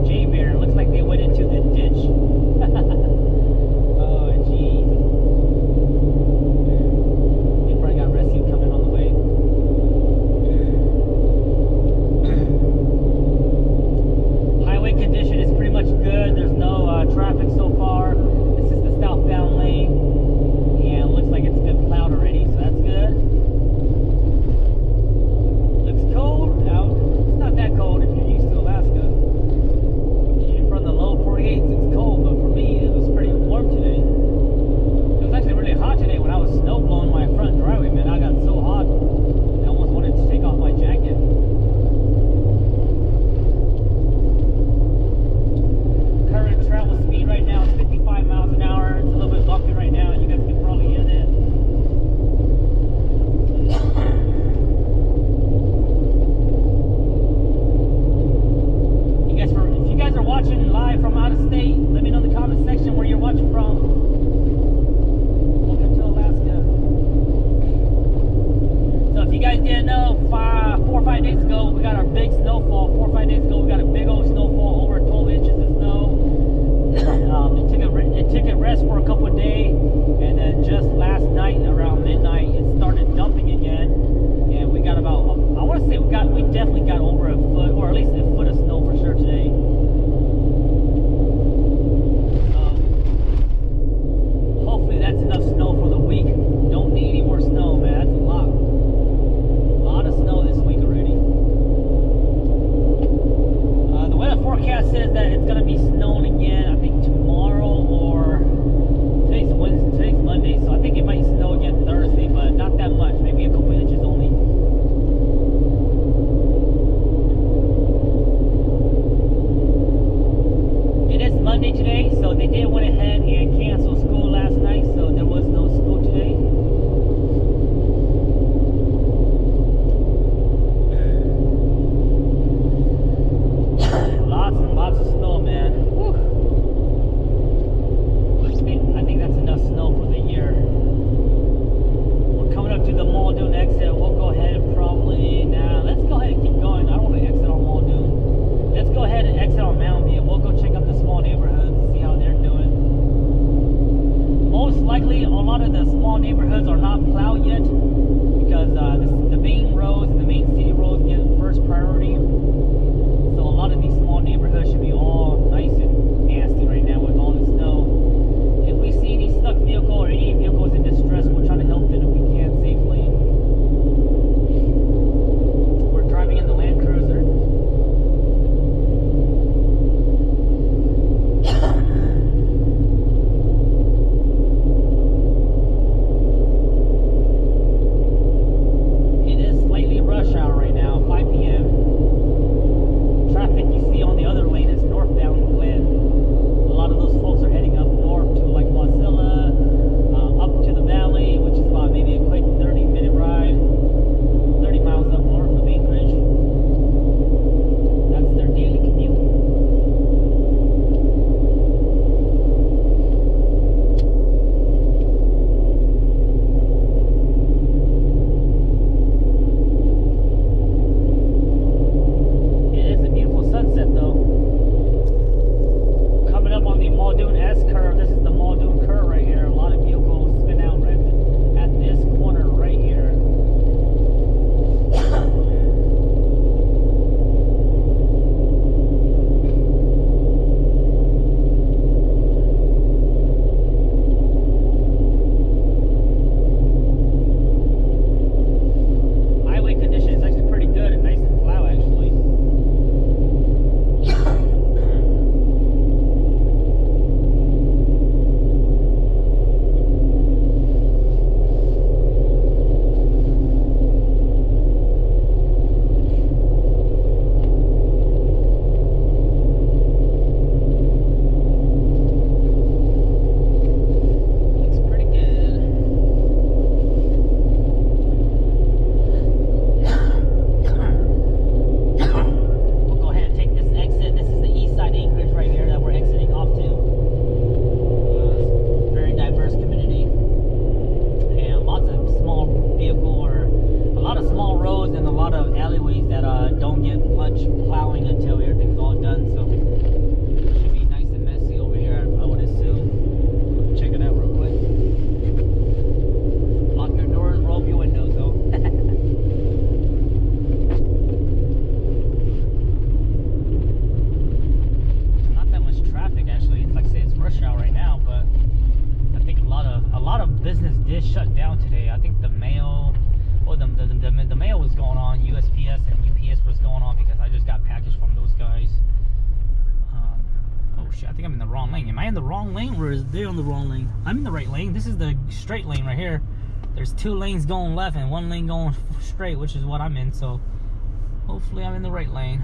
J-Bear. Looks like they went into the ditch. Oh, jeez. They probably got rescue coming on the way. Highway condition is pretty much good. There's no traffic so far. This is the southbound lane. And it looks like it's been plowed already, so that's good. Looks cold out. It's not that cold if you're used to Alaska. You're from the low 48s, it's cold, but for me, it was pretty warm today. It was actually really hot today when I was snow blowing my front driveway, man. I got so hot, I almost wanted to take off my jacket. Current travel speed right now is 55 miles an hour. It's a little bit bumpy right now, and you guys can probably hear that. If you guys are watching live from out of state, let me know in the comment section where you're watching from. Welcome to Alaska. So if you guys didn't know, 4 or 5 days ago, we got our big snowfall. 4 or 5 days ago, we got a big old snowfall, over 12 inches of snow. It took a rest for a couple of days, and then just last night around midnight, it started dumping again. And we got about, I want to say we definitely got over a foot, or at least a foot of snow for sure today. Hopefully that's enough snow for the week. Don't need any more snow, man. That's a lot. A lot of snow this week already. The weather forecast says that it's going to be snowing again, I think tomorrow, or today's Monday, so I think it might snow again Thursday, but not that much, maybe a couple inches only. It is Monday today, so they did went ahead and cancel school last night, so there was no school today. Lots and lots of snow, man. Whew. I think that's enough snow for the year. We're coming up to the Muldoon exit. We'll go ahead and probably, let's go ahead and keep going. I don't want to exit on Muldoon. Let's go ahead and exit on Mountain View. We'll go check out the small neighborhoods and see how they're doing. Most likely, a lot of the small neighborhoods are not plowed yet because the main roads and the main city roads get first priority. So a lot of these small neighborhoods should be all nice and nasty right now with all the snow. If we see any stuck vehicle or any vehicles in distress, we'll try to help them if we can safely. We're driving in the Land Cruiser. It is slightly rush hour right now, 5 p.m. Traffic you see on the other lane is northbound Glen. A lot of those folks are heading up north to like Wasilla, up to the valley, which is about maybe a quick 30-minute ride, 30 miles up north of Anchorage. That's their daily commute. It is a beautiful sunset though. Coming up on the Muldoon S curve. This is the Muldoon curve right here. A lot of vehicles spin out right at this corner right here. Highway condition is actually pretty good and nice and plow actually. Looks pretty good. We'll go ahead and take this exit. This is the east side Anchorage right here that we're exiting off to. Very diverse community. And lots of small vehicle or a lot of small roads and a lot of alleyways that don't get much plowing until everything's all done. So what's going on because I just got packaged from those guys. Oh shit, I think I'm in the wrong lane. Am I in the wrong lane or is they on the wrong lane? I'm in the right lane. This is the straight lane right here. There's 2 lanes going left and 1 lane going straight, which is what I'm in. So hopefully I'm in the right lane.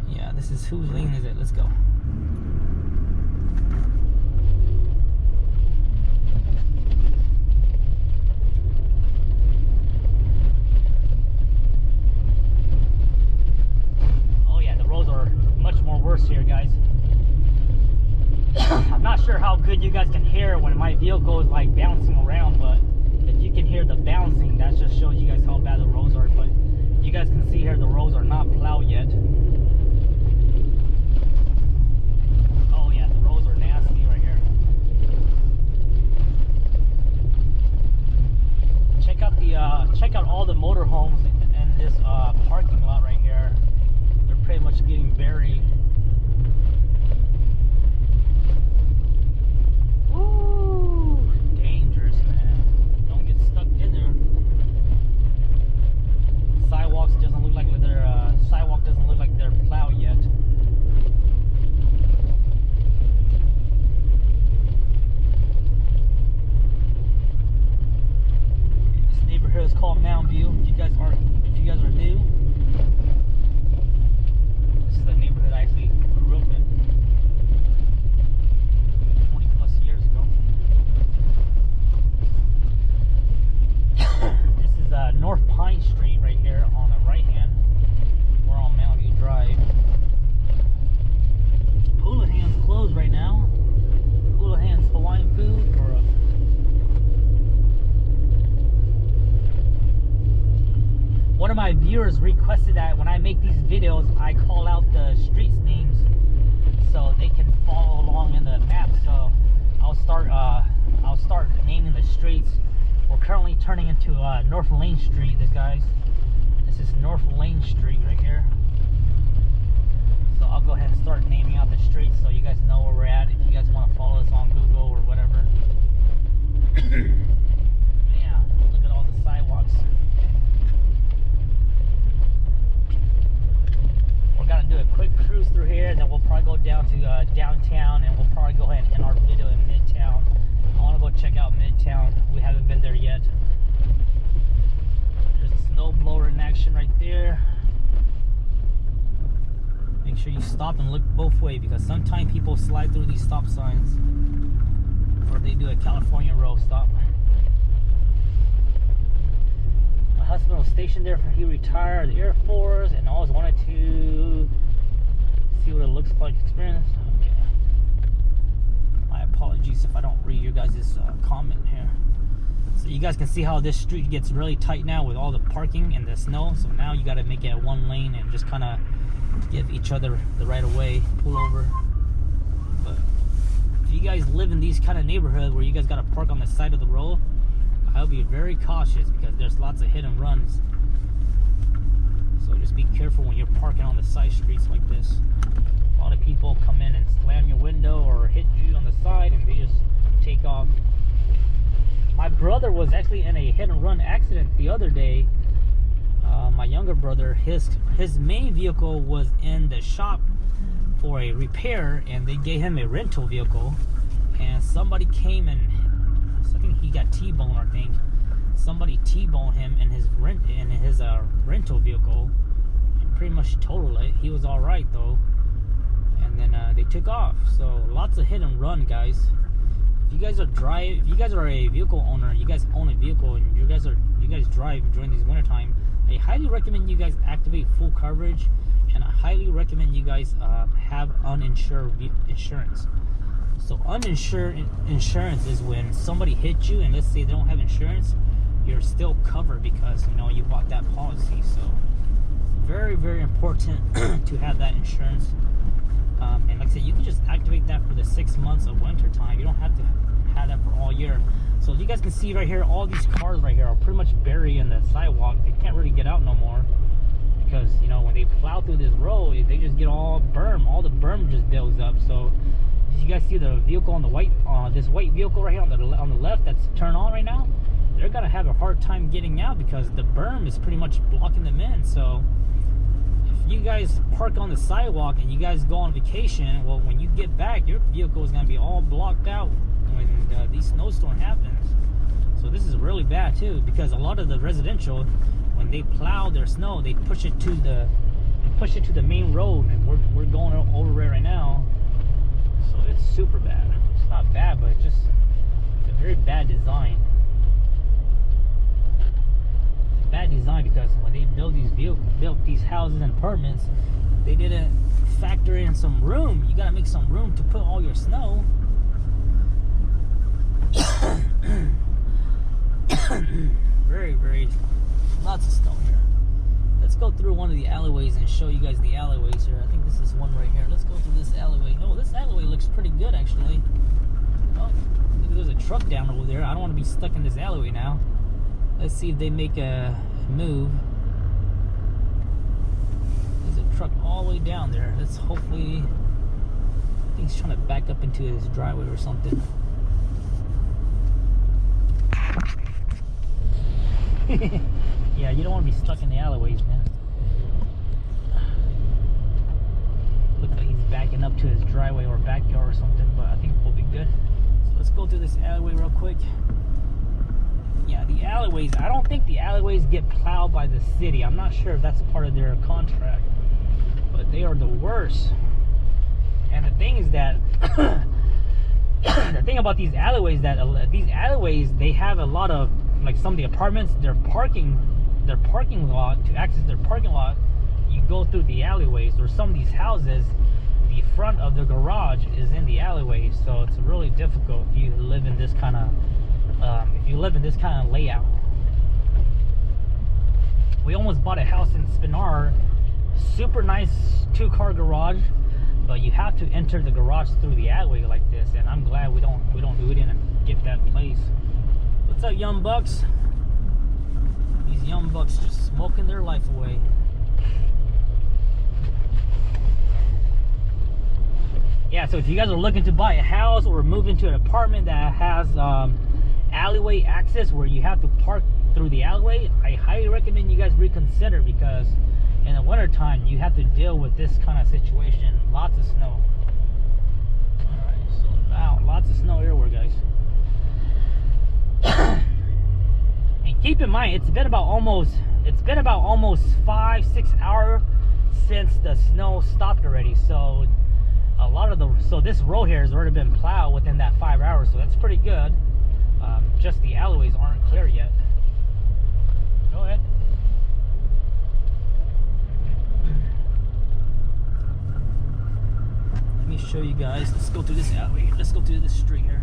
Yeah, this is, whose lane is it? Let's go. Here, guys. I'm not sure how good you guys can hear when my vehicle is like bouncing around, but if you can hear the bouncing, that just shows you guys how bad the roads are. But you guys can see here the roads are not plowed yet. Oh yeah, the roads are nasty right here. Check out all the motorhomes in this parking lot right here. They're pretty much getting buried. Ooh, dangerous, man. Don't get stuck in there. Sidewalk doesn't look like they're plowed yet. This neighborhood is called Mountain View. If you guys are new, this is the neighborhood I actually grew up in. North Pine Street right here on the right hand. We're on Mountain View Drive. Houlihan's closed right now. Houlihan's Hawaiian food or one of my viewers requested that when I make these videos I call out the streets names so they can follow along in the map. So I'll start naming the streets. We're currently turning into North Lane Street, guys. This is North Lane Street right here. So I'll go ahead and start naming out the streets so you guys know where we're at. If you guys want to follow us on Google or whatever. Yeah, look at all the sidewalks. We're gonna do a quick cruise through here, and then we'll probably go down to downtown, and we'll probably go ahead and end our video in Midtown. I want to go check out Midtown. We haven't been there yet. There's a snow blower in action right there. Make sure you stop and look both ways because sometimes people slide through these stop signs or they do a California road stop. My husband was stationed there he retired the Air Force and always wanted to see what it looks like experience. Okay. My apologies if I don't read your guys' comment here. So you guys can see how this street gets really tight now with all the parking and the snow. So now you got to make it 1 lane and just kind of give each other the right of way, pull over. But if you guys live in these kind of neighborhoods where you guys got to park on the side of the road, I'll be very cautious because there's lots of hit and runs. So just be careful when you're parking on the side streets like this. A lot of people come in and slam your window or hit you on the side and they just take off. My brother was actually in a hit and run accident the other day. My younger brother, his main vehicle was in the shop for a repair and they gave him a rental vehicle, and somebody came and I think he got T-boned. I think somebody T-boned him in his rental vehicle and pretty much totaled it. He was all right though, and then they took off. So lots of hit and run, guys. If you guys are a vehicle owner, you guys own a vehicle and you guys drive during these winter time, I highly recommend you guys activate full coverage, and I highly recommend you guys have uninsured insurance. So uninsured insurance is when somebody hits you and let's say they don't have insurance, you're still covered because you bought that policy. So very, very important to have that insurance. And like I said, you can just activate that for the 6 months of winter time. You don't have to have that for all year. So you guys can see right here, all these cars right here are pretty much buried in the sidewalk. They can't really get out no more because when they plow through this road, they just get all berm. All the berm just builds up. So you guys see the vehicle on the white, this white vehicle right here on the left that's turned on right now. they're gonna have a hard time getting out because the berm is pretty much blocking them in. So if you guys park on the sidewalk and you guys go on vacation, well, when you get back, your vehicle is gonna be all blocked out when these snowstorm happens. So this is really bad too, because a lot of the residential, when they plow their snow, they push it to the main road, and we're going over it right now. So it's super bad. It's not bad, but it's a very bad design. Bad design because when they built these houses and apartments, they didn't factor in some room. You gotta make some room to put all your snow. Very lots of snow here. Let's go through one of the alleyways and show you guys the alleyways here. I think this is one right here. Let's go through this alleyway. Oh, this alleyway looks pretty good actually. Oh, there's a truck down over there. I don't want to be stuck in this alleyway now. Let's see if they make a move. There's a truck all the way down there. Let's hopefully, I think he's trying to back up into his driveway or something. Yeah, you don't want to be stuck in the alleyways, man. Looks like he's backing up to his driveway or backyard or something, but I think we'll be good. So let's go through this alleyway real quick. Yeah, the alleyways, I don't think the alleyways get plowed by the city. I'm not sure if that's part of their contract, but they are the worst. And the thing is that the thing about these alleyways, they have a lot of, like some of the apartments, their parking lot, to access their parking lot, you go through the alleyways. Or some of these houses, the front of the garage is in the alleyway, so it's really difficult if you live in this kind of layout. We almost bought a house in Spenard, super nice 2-car garage, but you have to enter the garage through the alleyway like this, and I'm glad we didn't get that place. What's up, young bucks? These young bucks just smoking their life away. Yeah, so if you guys are looking to buy a house or move into an apartment that has alleyway access where you have to park through the alleyway, I highly recommend you guys reconsider, because in the wintertime you have to deal with this kind of situation. Lots of snow. Alright, so wow, lots of snow everywhere, guys. And keep in mind, it's been about almost 5-6 hours since the snow stopped already. So this road here has already been plowed within that 5 hours, so that's pretty good. Just the alleyways aren't clear yet. Go ahead. Let me show you guys. Let's go through this alleyway. Let's go through this street here.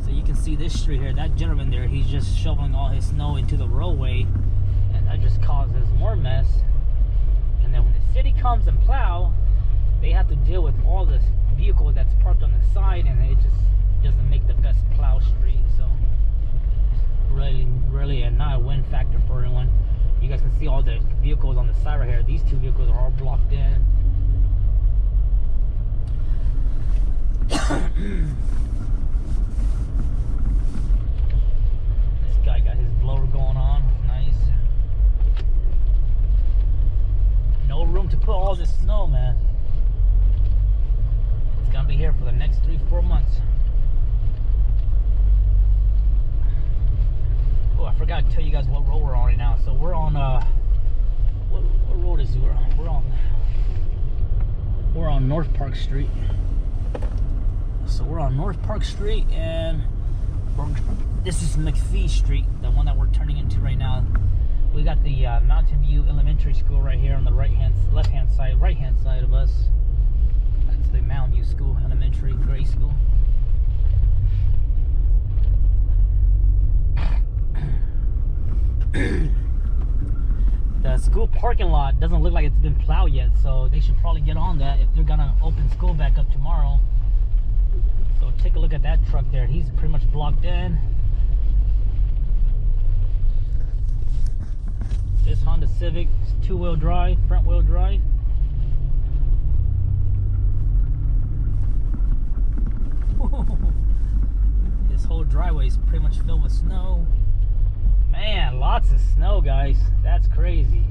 So you can see this street here. That gentleman there, he's just shoveling all his snow into the roadway, and that just causes more mess. And then when the city comes and plow, they have to deal with all this vehicle that's parked on the side, and it just doesn't make the best plow street. So really not a win factor for everyone. You guys can see all the vehicles on the side right here. These two vehicles are all blocked in. This guy got his blower going on. Nice. No room to put all this snow, man. It's gonna be here for the next 3-4 months. Oh, I forgot to tell you guys what road we're on right now. So we're on what road is we're on? We're on North Park Street. So we're on North Park Street, and this is McPhee Street, the one that we're turning into right now. We got the Mountain View Elementary School right right hand side of us. That's the Mountain View School, elementary grade school. The school parking lot doesn't look like it's been plowed yet, so they should probably get on that if they're gonna open school back up tomorrow. So take a look at that truck there. He's pretty much blocked in. This Honda Civic is 2-wheel drive, front wheel drive. This whole driveway is pretty much filled with snow. Man, lots of snow, guys. That's crazy.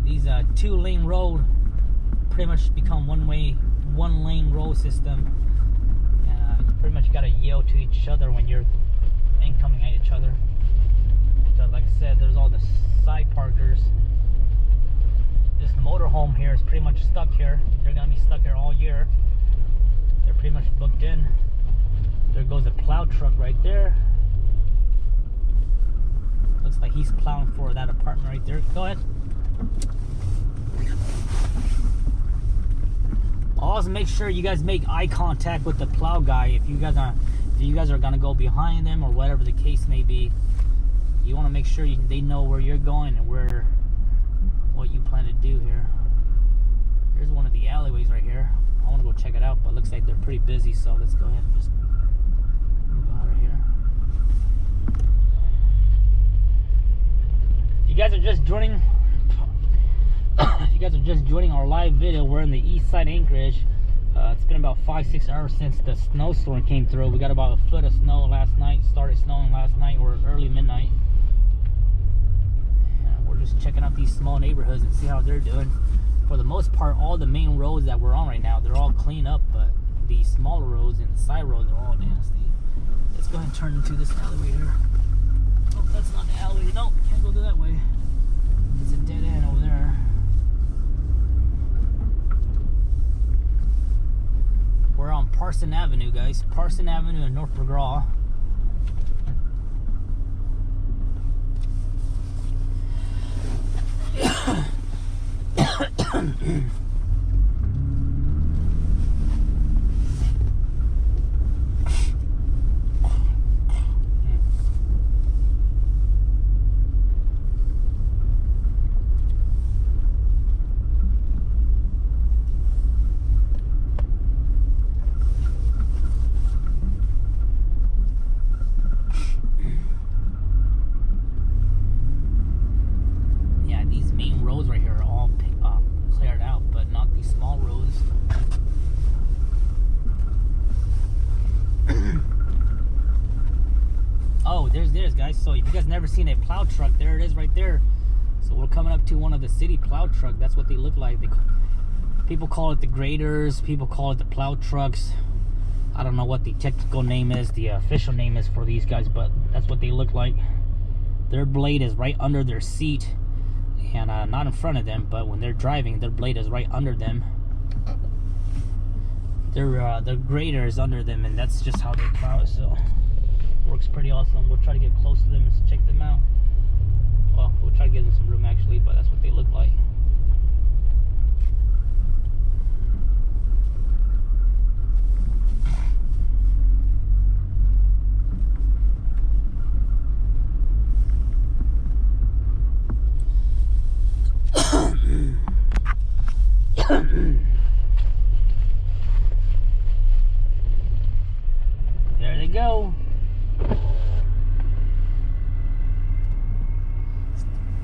These 2-lane road pretty much become one-lane road system. You pretty much gotta yell to each other when you're incoming at each other. So like I said, there's all the side parkers. This motorhome here is pretty much stuck here. They're gonna be stuck here all year. They're pretty much booked in. There goes a plow truck right there. Looks like he's plowing for that apartment right there. Go ahead. Also, make sure you guys make eye contact with the plow guy. If you guys are gonna go behind them or whatever the case may be, you want to make sure they know where you're going and what you plan to do here. Here's one of the alleyways right here. I want to go check it out, but it looks like they're pretty busy, so let's go ahead and just move out of here. If you guys are just joining our live video, we're in the east side Anchorage. It's been about 5-6 hours since the snowstorm came through. We got about a foot of snow last night. Started snowing last night or early midnight. And we're just checking out these small neighborhoods and see how they're doing. For the most part, all the main roads that we're on right now, they're all clean up, but the smaller roads and the side roads are all nasty. Let's go ahead and turn into this alleyway here. Oh, that's not the alleyway. No, can't go that way. It's a dead end over there. We're on Parson Avenue, guys. Parson Avenue in North McGraw. Guys, so if you guys never seen a plow truck, there it is right there. So we're coming up to one of the city plow truck. That's what they look like. People call it the graders, people call it the plow trucks. I don't know what the technical name is, the official name is for these guys, but that's what they look like. Their blade is right under their seat and not in front of them, but when they're driving, their blade is right under them. Their grader is under them, and that's just how they plow it. So works pretty awesome. We'll try to get close to them and check them out. Well, we'll try to give them some room actually, but that's what they look like. There they go.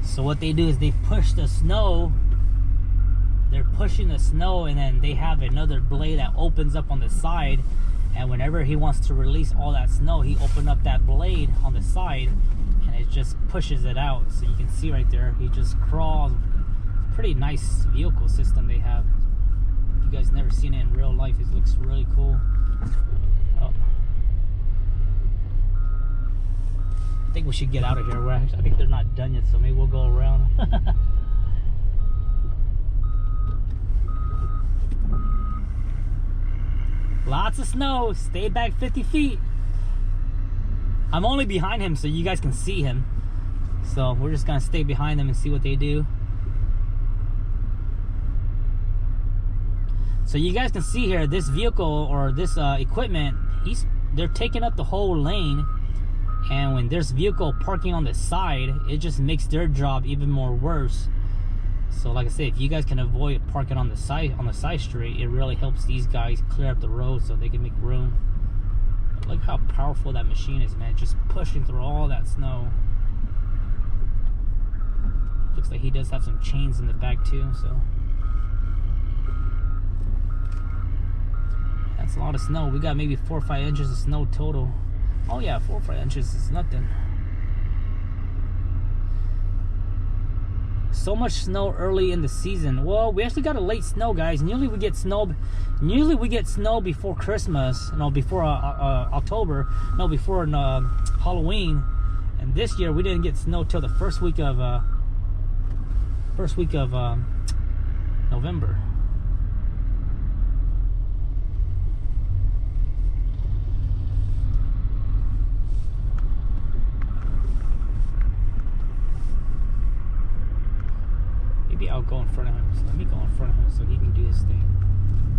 So what they do is they push the snow. They're pushing the snow, and then they have another blade that opens up on the side, and whenever he wants to release all that snow, he opens up that blade on the side and it just pushes it out. So you can see right there, he just crawls. Pretty nice vehicle system they have. If you guys never seen it in real life, it looks really cool. Oh. I think we should get out of here. I think they're not done yet, so maybe we'll go around. Lots of snow. Stay back 50 feet. I'm only behind him so you guys can see him. So we're just gonna stay behind them and see what they do. So you guys can see here, this vehicle or this equipment, they're taking up the whole lane. And when there's vehicle parking on the side, it just makes their job even more worse. So like I said, if you guys can avoid parking on the side street, it really helps these guys clear up the road so they can make room. But look how powerful that machine is, man. Just pushing through all that snow. Looks like he does have some chains in the back too, so that's a lot of snow. We got maybe 4 or 5 inches of snow total. Oh yeah, 4 or 5 inches is nothing. So much snow early in the season. Well, we actually got a late snow, guys. Usually we get snow before Christmas. No, before October. No, before Halloween. And this year we didn't get snow till the first week of November. Maybe I'll go in front of him. So let me go in front of him so he can do his thing.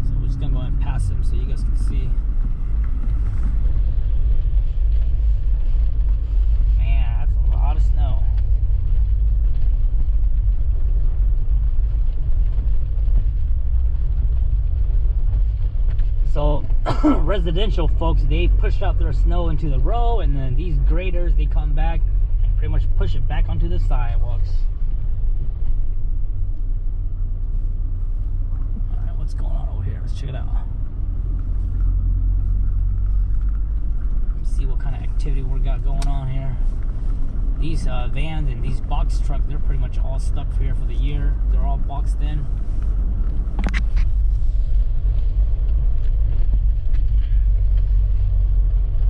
So we're just gonna go and pass him so you guys can see. Man, that's a lot of snow. So residential folks, they push out their snow into the row, and then these graders, they come back and pretty much push it back onto the sidewalks. What's going on over here? Let's check it out. Let me see what kind of activity we got going on here. These vans and these box trucks, they're pretty much all stuck here for the year. They're all boxed in.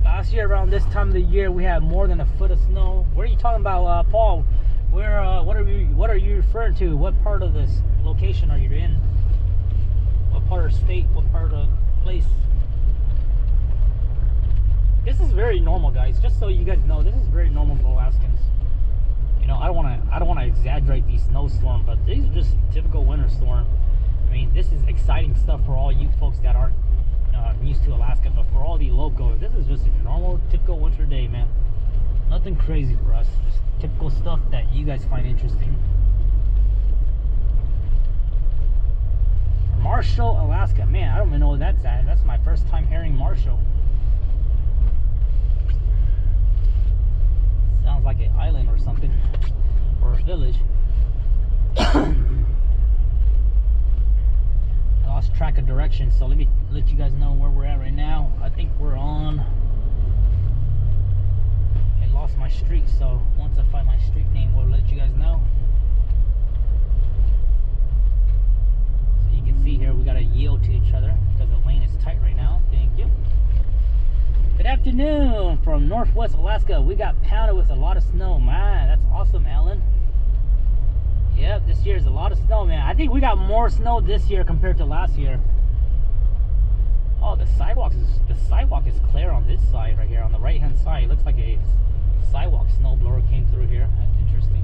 Last year around this time of the year, we had more than a foot of snow. What are you talking about, Paul? Where? What are you referring to? What part of this location are you in? What part of the state? What part of the place? This is very normal, guys. Just so you guys know, this is very normal for Alaskans. You know, I don't want to exaggerate these snowstorms, but these are just typical winter storm. I mean, this is exciting stuff for all you folks that aren't used to Alaska, but for all the locals, this is just a normal, typical winter day, man. Nothing crazy for us. Just typical stuff that you guys find interesting. Marshall, Alaska. Man, I don't even know where that's at. That's my first time hearing Marshall. Sounds like an island or something, or a village. I lost track of direction, so let me let you guys know where we're at right now. I think we're on... I lost my street, so once I find my street name, we'll let you guys know. So you can see here, we gotta yield to each other because the lane is tight right now. Thank you. Good afternoon from Northwest Alaska. We got pounded with a lot of snow. Man, that's awesome, Alan. Yep, this year's a lot of snow, man. I think we got more snow this year compared to last year. Oh, the sidewalk is clear on this side right here, on the right hand side. It looks like a sidewalk snowblower came through here. That's interesting.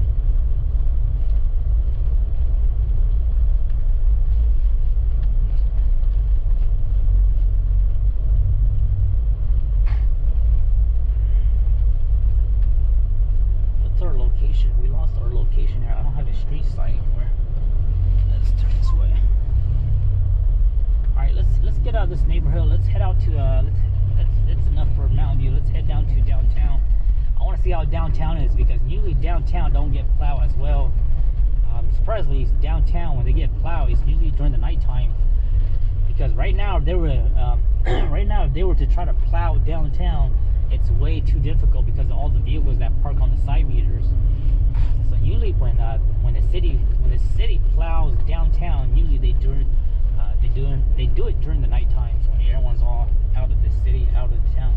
What's our location? We lost our location here. I don't have a street sign anywhere. Let's turn this way. All right, let's get out of this neighborhood. Let's head out to that's enough for Mountain View. Let's head down to downtown. I want to see how downtown is, because usually downtown don't get plowed as well. Surprisingly, downtown, when they get plowed, it's usually during the nighttime. Because right now, if they were to try to plow downtown, it's way too difficult because of all the vehicles that park on the side meters. So usually when the city plows downtown, usually they do it during the night times when everyone's all out of the city, out of the town.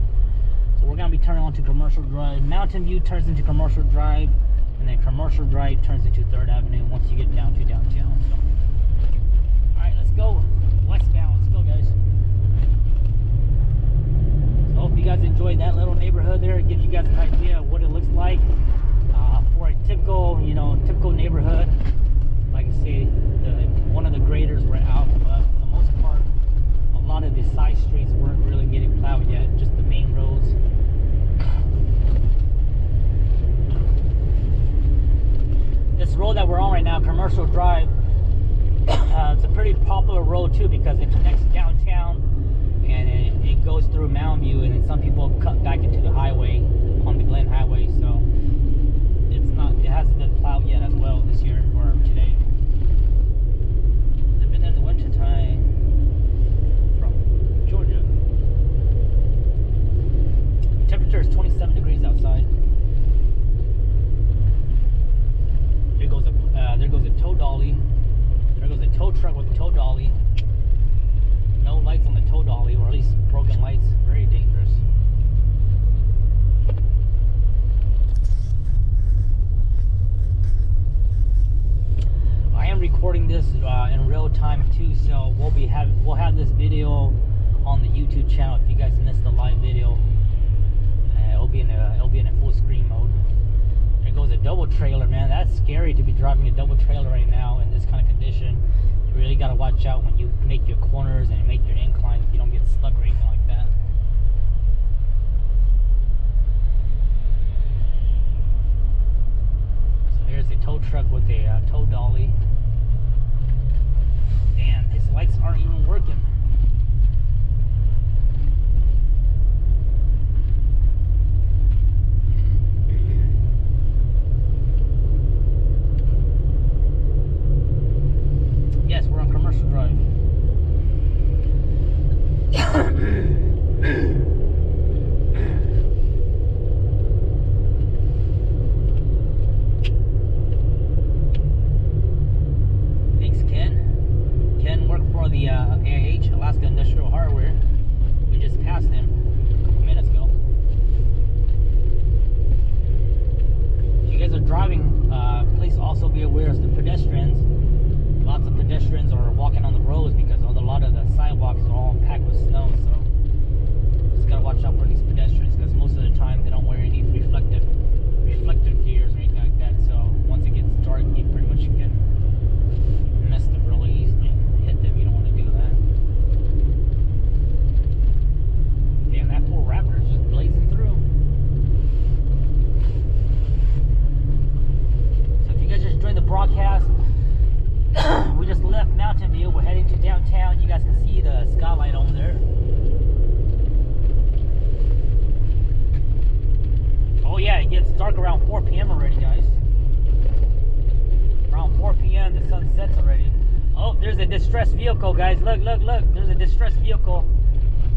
So we're gonna be turning on to Commercial Drive. Mountain View turns into Commercial Drive, and then Commercial Drive turns into 3rd Avenue once you get down to downtown. So, all right, let's go westbound. Let's go, guys. So hope you guys enjoyed that little neighborhood there. It gives you guys an idea of what it looks like for a typical neighborhood. Like I say, one of the graders were out, but for the most part, a lot of the side streets weren't really getting plowed yet, just the main roads. This road that we're on right now, Commercial Drive, it's a pretty popular road too, because it connects downtown and it goes through Mountain View, and then some people cut back into the highway on the Glen Highway, so it hasn't been plowed yet as well this year or today. Living in the wintertime from Georgia. Temperature is this in real time too, so we'll have this video on the YouTube channel. If you guys missed the live video, it'll be in a full screen mode. There goes a double trailer, man. That's scary to be driving a double trailer right now in this kind of condition. You really got to watch out when you make your corners and make your inclines. You don't get stuck or anything like that. So here's a tow truck with a tow dolly. Damn, his lights aren't even working. Yes, we're on Commercial Drive. Thanks, Ken. Ken worked for the AIH, Alaska Industrial Hardware. We just passed him a couple minutes ago. If you guys are driving, please also be aware of the pedestrians. Lots of pedestrians are walking on the roads because a lot of the sidewalks are all packed with snow. So just gotta watch out for these pedestrians because most of the time they don't wear any reflective gears or anything like that. So once it gets dark, you pretty much can miss them really easily. Hit them. You don't want to do that. Damn, that Ford Raptor is just blazing through. So if you guys just joined the broadcast. We just left Mountain View. We're heading to downtown. You guys can see the skyline over there. Oh yeah, it gets dark around 4 p.m. already, guys. Around 4 p.m. the sun sets already. Oh, there's a distressed vehicle, guys. Look, look, look. There's a distressed vehicle.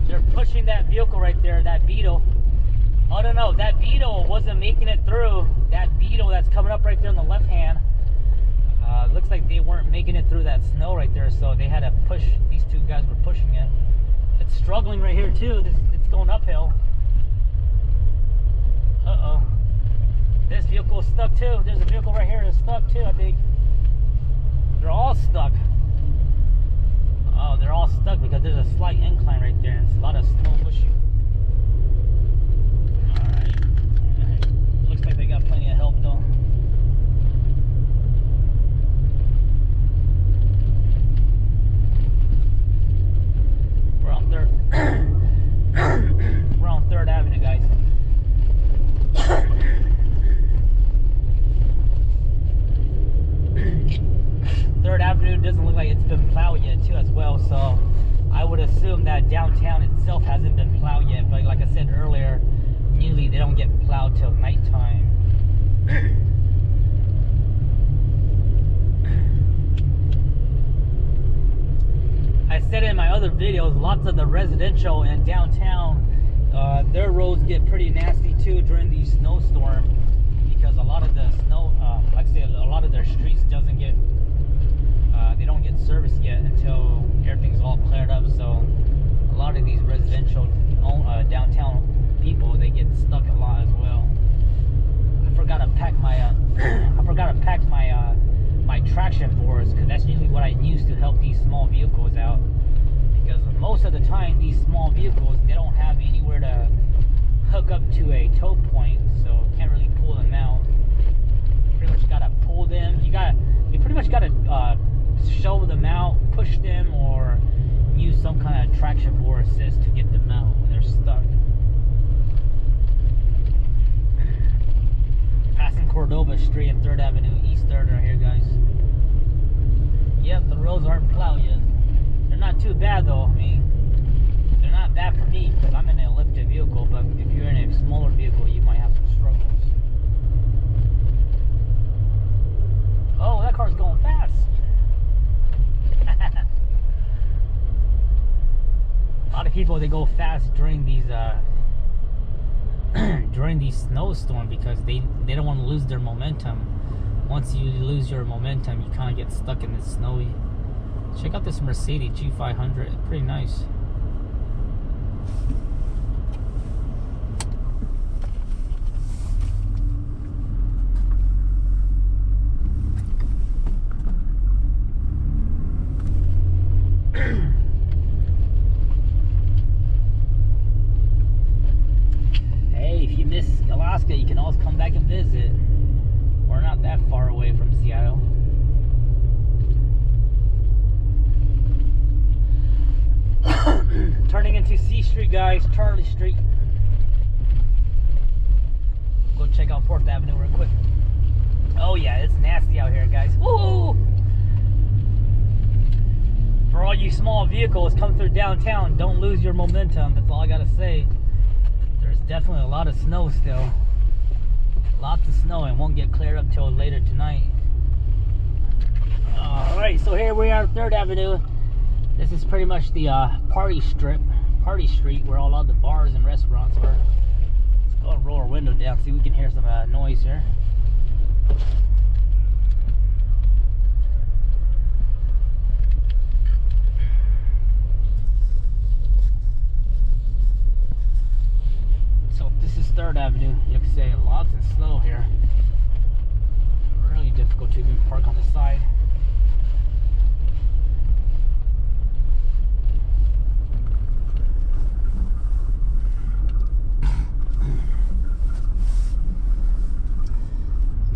They're pushing that vehicle right there, that Beetle. Oh, no, that Beetle wasn't making it through. That Beetle that's coming up right there on the left hand. Looks like they weren't making it through that snow right there, so they had to push. These two guys were pushing it. It's struggling right here too. It's going uphill. Uh-oh. This vehicle is stuck too. There's a vehicle right here that's stuck too, I think. They're all stuck. Oh, they're all stuck because there's a slight incline right there and it's a lot of snow pushing. Alright. Looks like they got plenty of help though. We're on 3rd Avenue, guys. 3rd Avenue doesn't look like it's been plowed yet, too, as well. So I would assume that downtown itself hasn't been plowed yet. But like I said earlier, usually they don't get plowed till nighttime. I said in my other videos, lots of the residential and downtown, their roads get pretty nasty too during these snowstorms because a lot of the snow, like I said, a lot of their streets doesn't get, they don't get serviced yet until everything's all cleared up. So a lot of these residential downtown people, they get stuck a lot as well. I forgot to pack my, my traction force because that's usually what I use to help these small vehicles out. Because most of the time, these small vehicles, they don't have anywhere to hook up to a tow point, so can't really pull them out. Pretty much gotta pull them. You pretty much gotta show them out, push them, or use some kind of traction force assist to get them out when they're stuck. Passing Cordova Street and 3rd Avenue, East 3rd right here, guys. Yep, the roads aren't plowed yet. They're not too bad though. I mean, they're not bad for me because I'm in a lifted vehicle, but if you're in a smaller vehicle, you might have some struggles. Oh, that car's going fast. A lot of people, they go fast during these snowstorms because they don't want to lose their momentum. Once you lose your momentum, you kind of get stuck in this snowy. Check out this Mercedes G500. Pretty nice. Seattle. Turning into C Street, guys. Charlie Street. Go check out 4th Avenue real quick. Oh yeah, it's nasty out here, guys. Woo! For all you small vehicles coming through downtown, don't lose your momentum. That's all I gotta say. There's definitely a lot of snow still. Lots of snow, and won't get cleared up till later tonight. Alright, so here we are at 3rd Avenue. This is pretty much the party street where all of the bars and restaurants are. Let's go and roll our window down, see if we can hear some noise here. So this is 3rd Avenue. You can say lots of snow here. Really difficult to even park on the side.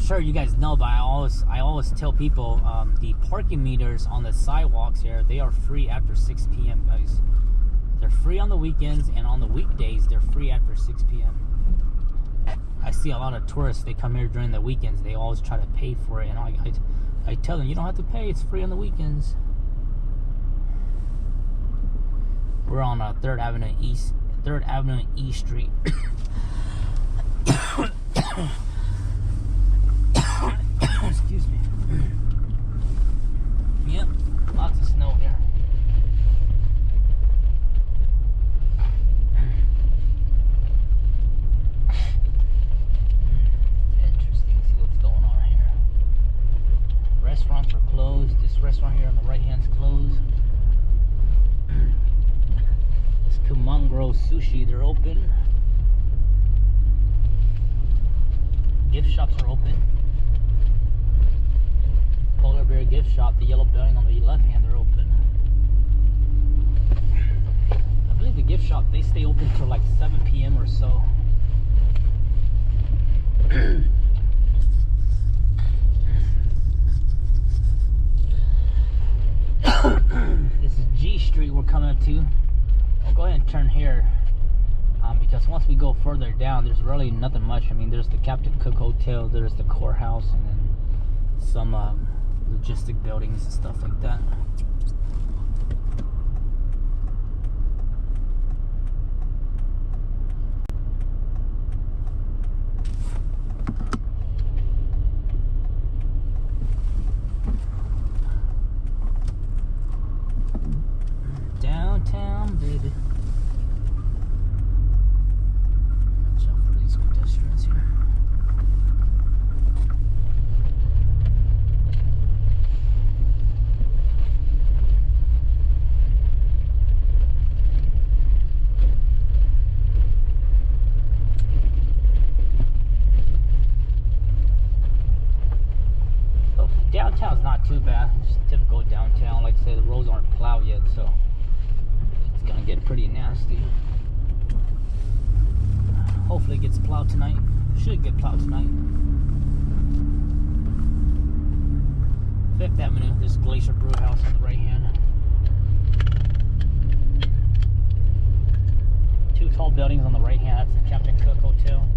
Sure you guys know, but I always tell people the parking meters on the sidewalks here, they are free after 6 p.m. guys. They're free on the weekends, and on the weekdays they're free after 6 p.m. I see a lot of tourists, they come here during the weekends, they always try to pay for it, and I tell them, you don't have to pay, it's free on the weekends. We're on 3rd Avenue East Street. Excuse me. Yep, lots of snow here. Interesting, see what's going on here. Restaurants are closed. This restaurant here on the right hand's closed. This Kumangro Sushi, they're open. Gift shops are open. Polar Bear gift shop, the yellow building on the left hand, they're open. I believe the gift shop, they stay open till like 7 p.m. or so. This is G Street we're coming up to. I'll go ahead and turn here. Because once we go further down, there's really nothing much. I mean, there's the Captain Cook Hotel, there's the courthouse, and then some logistic buildings and stuff like that. Downtown, baby. Downtown's not too bad. It's typical downtown. Like I say, the roads aren't plowed yet, so it's gonna get pretty nasty. Hopefully it gets plowed tonight. Should get plowed tonight. 5th Avenue, this Glacier Brew House on the right hand. 2 tall buildings on the right hand. That's the Captain Cook Hotel.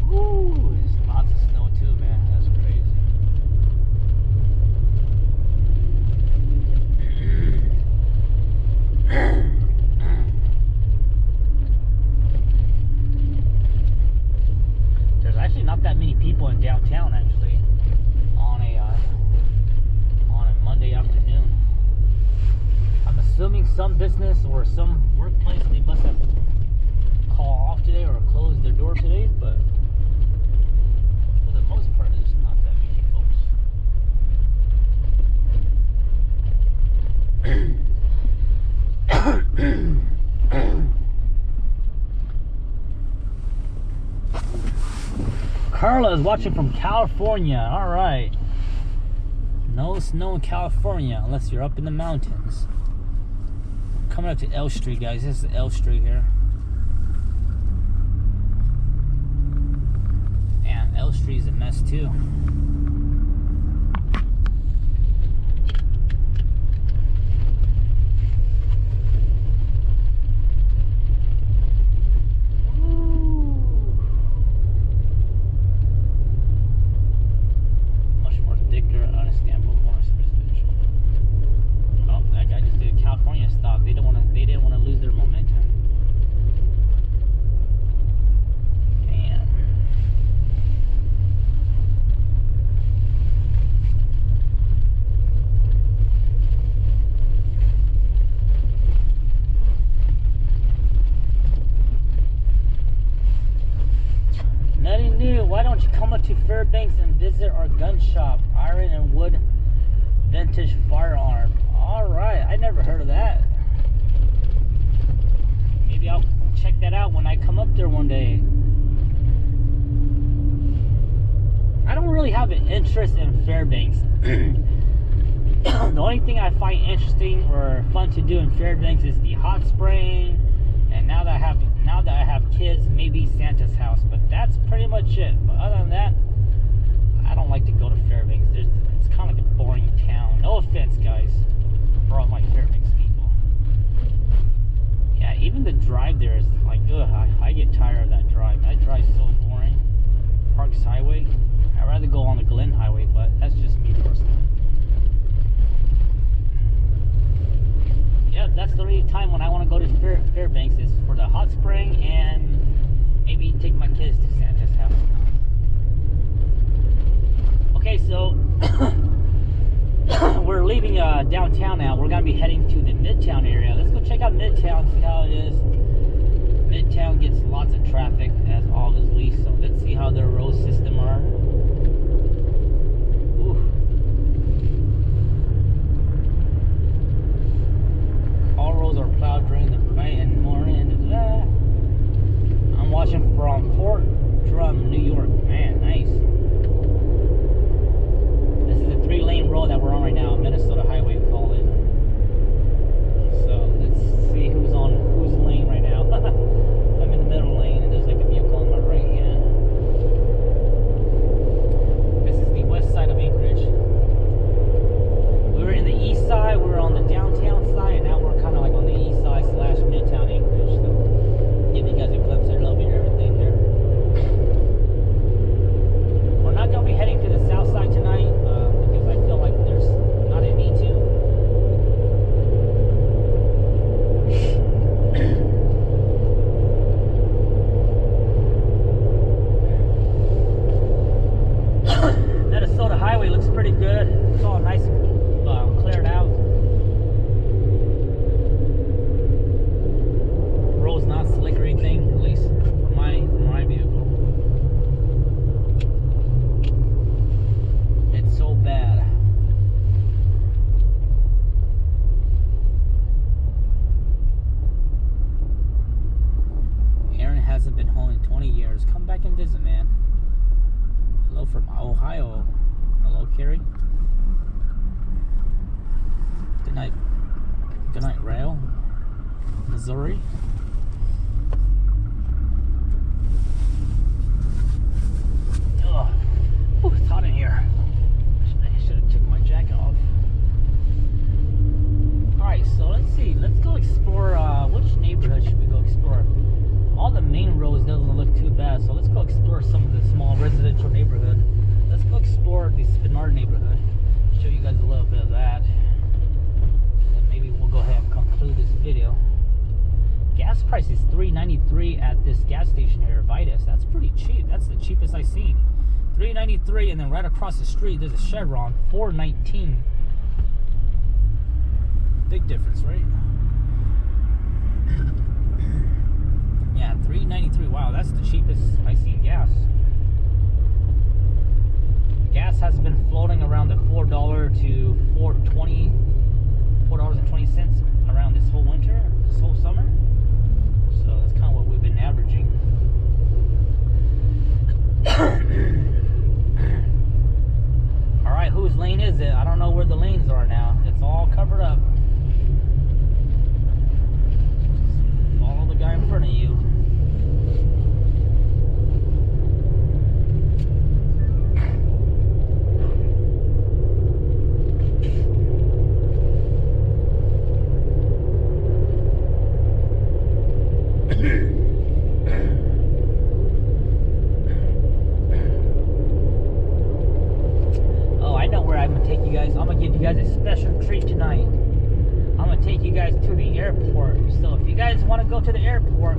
Ooh, there's lots of snow too, man. That's crazy. There's actually not that many people in downtown, actually, on a Monday afternoon. I'm assuming some business or some workplace, they must have called off today or closed their door today, but for the most part, there's not that many folks. Carla is watching from California. All right. No snow in California unless you're up in the mountains. Coming up to L Street, guys. This is L Street here. mess too. Why don't you come up to Fairbanks and visit our gun shop, Iron and Wood Vintage Firearm? Alright, I never heard of that. Maybe I'll check that out when I come up there one day. I don't really have an interest in Fairbanks. The only thing I find interesting or fun to do in Fairbanks is the hot spring, and now that I have kids, maybe Santa's house, but that's pretty much it. But other than that, I don't like to go to Fairbanks. It's kind of like a boring town. No offense, guys, for all my Fairbanks people. Yeah, even the drive there is like, ugh, I get tired of that drive. That drive's so boring. Parks Highway. I'd rather go on the Glen Highway, but that's just me personally. Yeah, that's the only time when I want to go to Fairbanks is for the hot spring and maybe take my kids to Santa's house. Okay, so we're leaving downtown now. We're going to be heading to the Midtown area. Let's go check out Midtown, see how it is. Midtown gets lots of traffic, as obviously, so let's see how their road system are. All roads are plowed during the night and morning. I'm watching from Fort Drum, New York. Man, nice. This is a 3-lane road that we're on right now. Minnesota Highway, we call it. So let's see who's on whose lane right now. I'm in the middle lane, and there's like a vehicle on my right hand. This is the west side of Anchorage. We were in the east side, we were on the downtown side, and now we're kind of like on the east side / Midtown Anchorage. So give you guys a glimpse of a little bit of everything there. We're not going to be heading to the south side tonight because I feel like there's not a need to. Minnesota Highway looks pretty good. It's all nice and cleared out. Road's not slick or anything, at least for my vehicle. It's so bad. Aaron hasn't been home in 20 years. Come back and visit, man. Hello from Ohio. Hello, Carrie. Good night. Good night, Rail. Missouri. Oh, it's hot in here. I should have took my jacket off. Alright, so let's see. Let's go explore. Which neighborhood should we go explore? All the main roads doesn't look too bad, so let's go explore some of the small residential neighborhood. Let's go explore the Spenard neighborhood. Show you guys a little bit of that. And then maybe we'll go ahead and conclude this video. Gas price is $3.93 at this gas station here, Vitus. That's pretty cheap. That's the cheapest I've seen. $3.93, and then right across the street there's a Chevron, $4.19. Big difference, right? Yeah, $3.93. Wow, that's the cheapest I've seen gas. Gas has been floating around the $4 to $4.20 around this whole winter, this whole summer. So that's kind of what we've been averaging. Alright, whose lane is it? I don't know where the lanes are now. It's all covered up. Follow the guy in front of you. So if you guys want to go to the airport,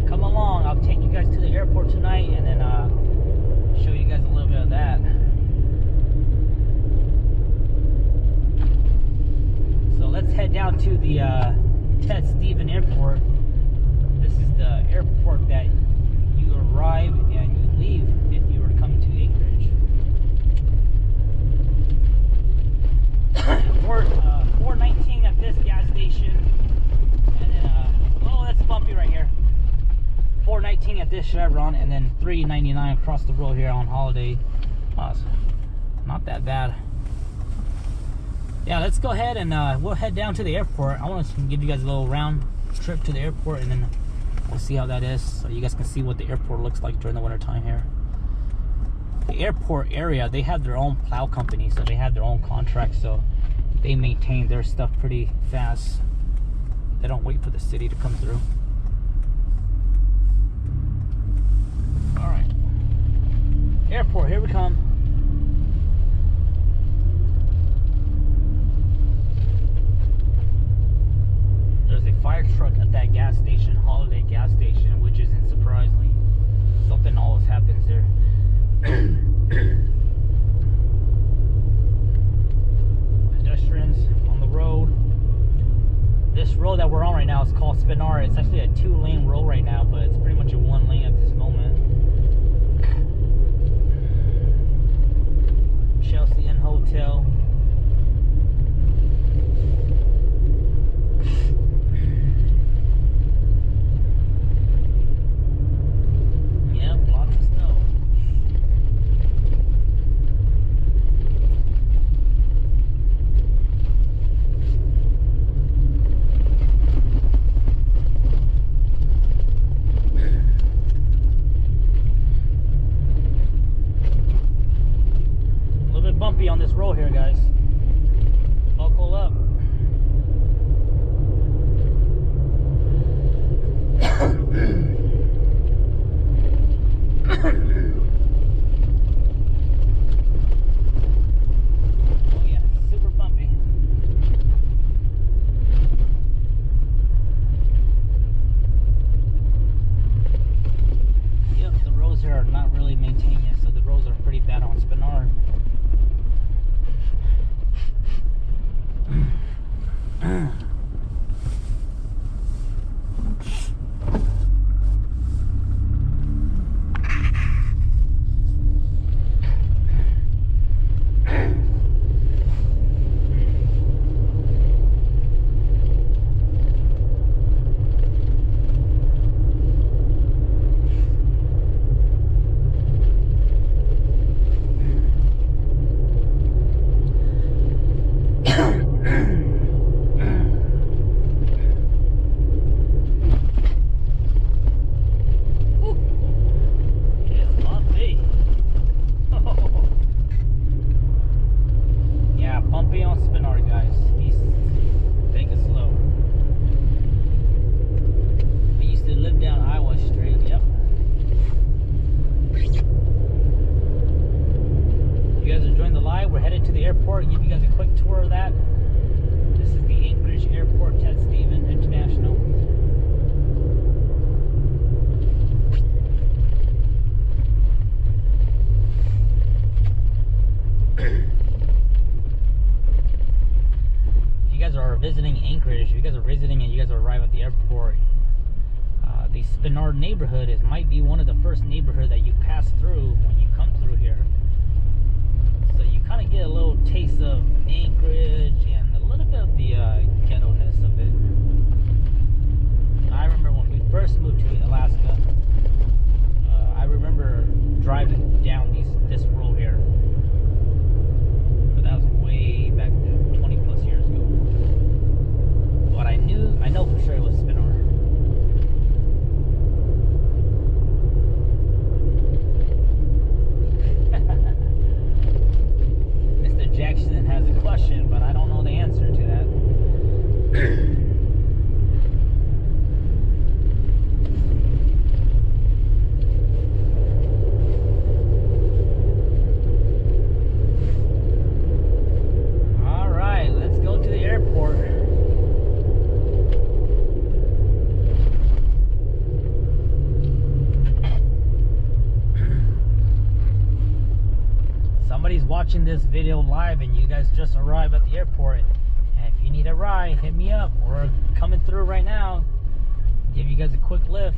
come along. I'll take you guys to the airport tonight and then show you guys a little bit of that. So let's head down to the Ted Stephen Airport. This is the airport that you arrive and you leave if you were coming to Anchorage. 419 at this gas station, and then oh, that's bumpy right here. 419 at this Chevron, and then 399 across the road here on Holiday. Oh, not that bad. Yeah, let's go ahead and we'll head down to the airport. I want to give you guys a little round trip to the airport, and then we'll see how that is, so you guys can see what the airport looks like during the winter time here. The airport area, they have their own plow company, so they have their own contracts, so they maintain their stuff pretty fast. They don't wait for the city to come through. All right, airport, here we come. There's a fire truck at that gas station, Holiday gas station, which isn't surprisingly. Something always happens there. Pedestrians on the road. This road that we're on right now is called Spenard. It's actually a 2-lane road right now, but it's pretty much a 1 lane at this moment. Chelsea Inn Hotel. Bumpy on this road here, guys. Buckle up. Oh yeah, super bumpy. Yep, the roads here are not really maintained yet, so the roads are pretty bad on Spenard. Give you guys a quick tour of that. This is the Anchorage Airport, Ted Stephen International. If you guys are visiting Anchorage, if you guys are visiting and you guys arrive at the airport, the Spenard neighborhood might be one of the first neighborhood that you pass through when you come through here. So you kind of get a little taste of Anchorage and a little bit of the ghetto-ness of it. I remember when we first moved to Alaska, I remember driving down this road here. But that was way back then, 20 plus years ago. But I know for sure it was Spenard. Jackson has a question, but I don't know the answer to that. everybody's watching this video live and you guys just arrived at the airport, and if you need a ride, hit me up. We're coming through right now. Give you guys a quick lift.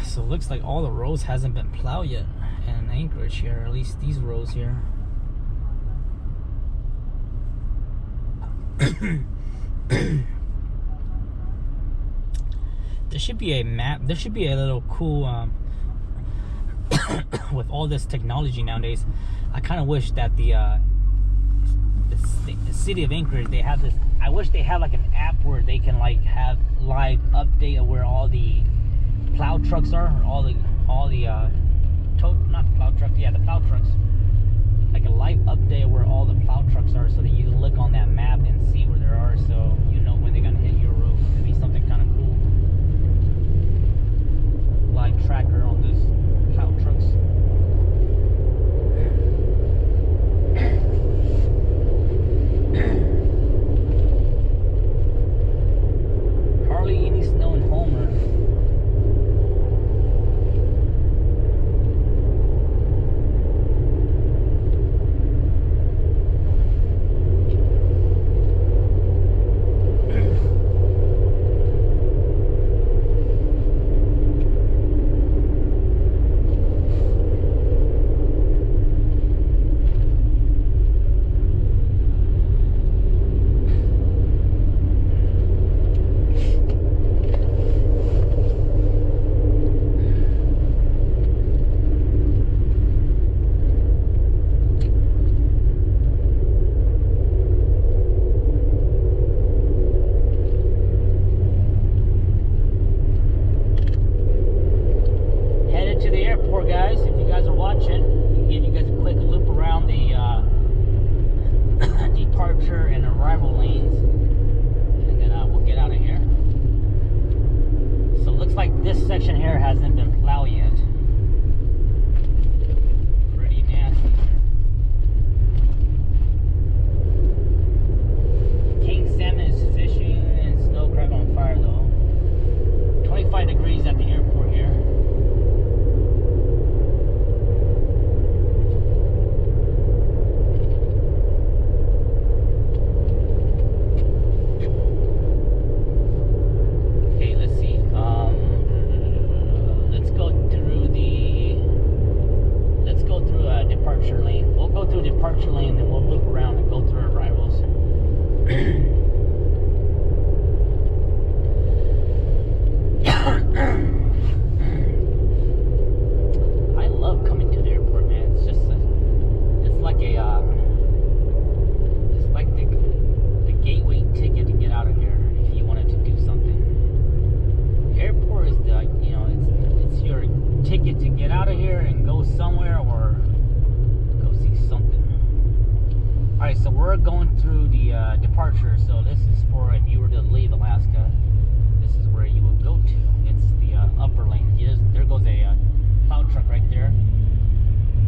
So it looks like all the roads hasn't been plowed yet in Anchorage here, at least these roads here. There should be a map. There should be a little cool with all this technology nowadays. I kind of wish that the city of Anchorage, they have this. I wish they had like an app where they can like have live update of where all the plow trucks are, or all the not plow trucks, yeah, the plow trucks. Like a live update where all the plow trucks are, so that you can look on that map and see where they are, so you know when they're gonna hit your roof. It'd be something kind of cool. Live tracker on those plow trucks. Hardly any snow in Homer. Guys, if you guys are watching, I'll give you guys a quick loop around the departure and arrival lanes, and then we'll get out of here. So it looks like this section here hasn't been plowed yet. Pretty nasty here. King salmon is fishing and snow crab on fire though. 25 degrees at the airport here. Departure lane. We'll go through departure lane, then we'll loop around and go through our arrivals. I love coming to the airport, man. It's just it's like a it's like the gateway ticket to get out of here if you wanted to do something. The airport is the, you know, it's your ticket to get out of here and go somewhere or something. Alright, so we're going through the departure. So this is for if you were to leave Alaska, this is where you would go to. It's the upper lane. There goes a plow truck right there.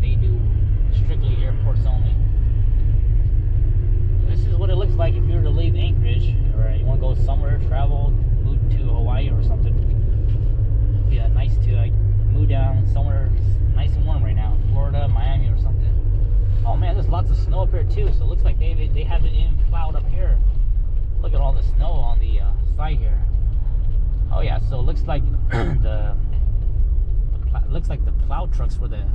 They do strictly airports only. This is what it looks like if you were to leave Anchorage, or you want to go somewhere, travel, move to Hawaii or something. It'd be nice to move down somewhere nice and warm right now, Florida, Miami or something. Oh man, there's lots of snow up here too, so it looks like they have it in plowed up here. Look at all the snow on the side here. Oh yeah, so it looks like looks like the plow trucks for the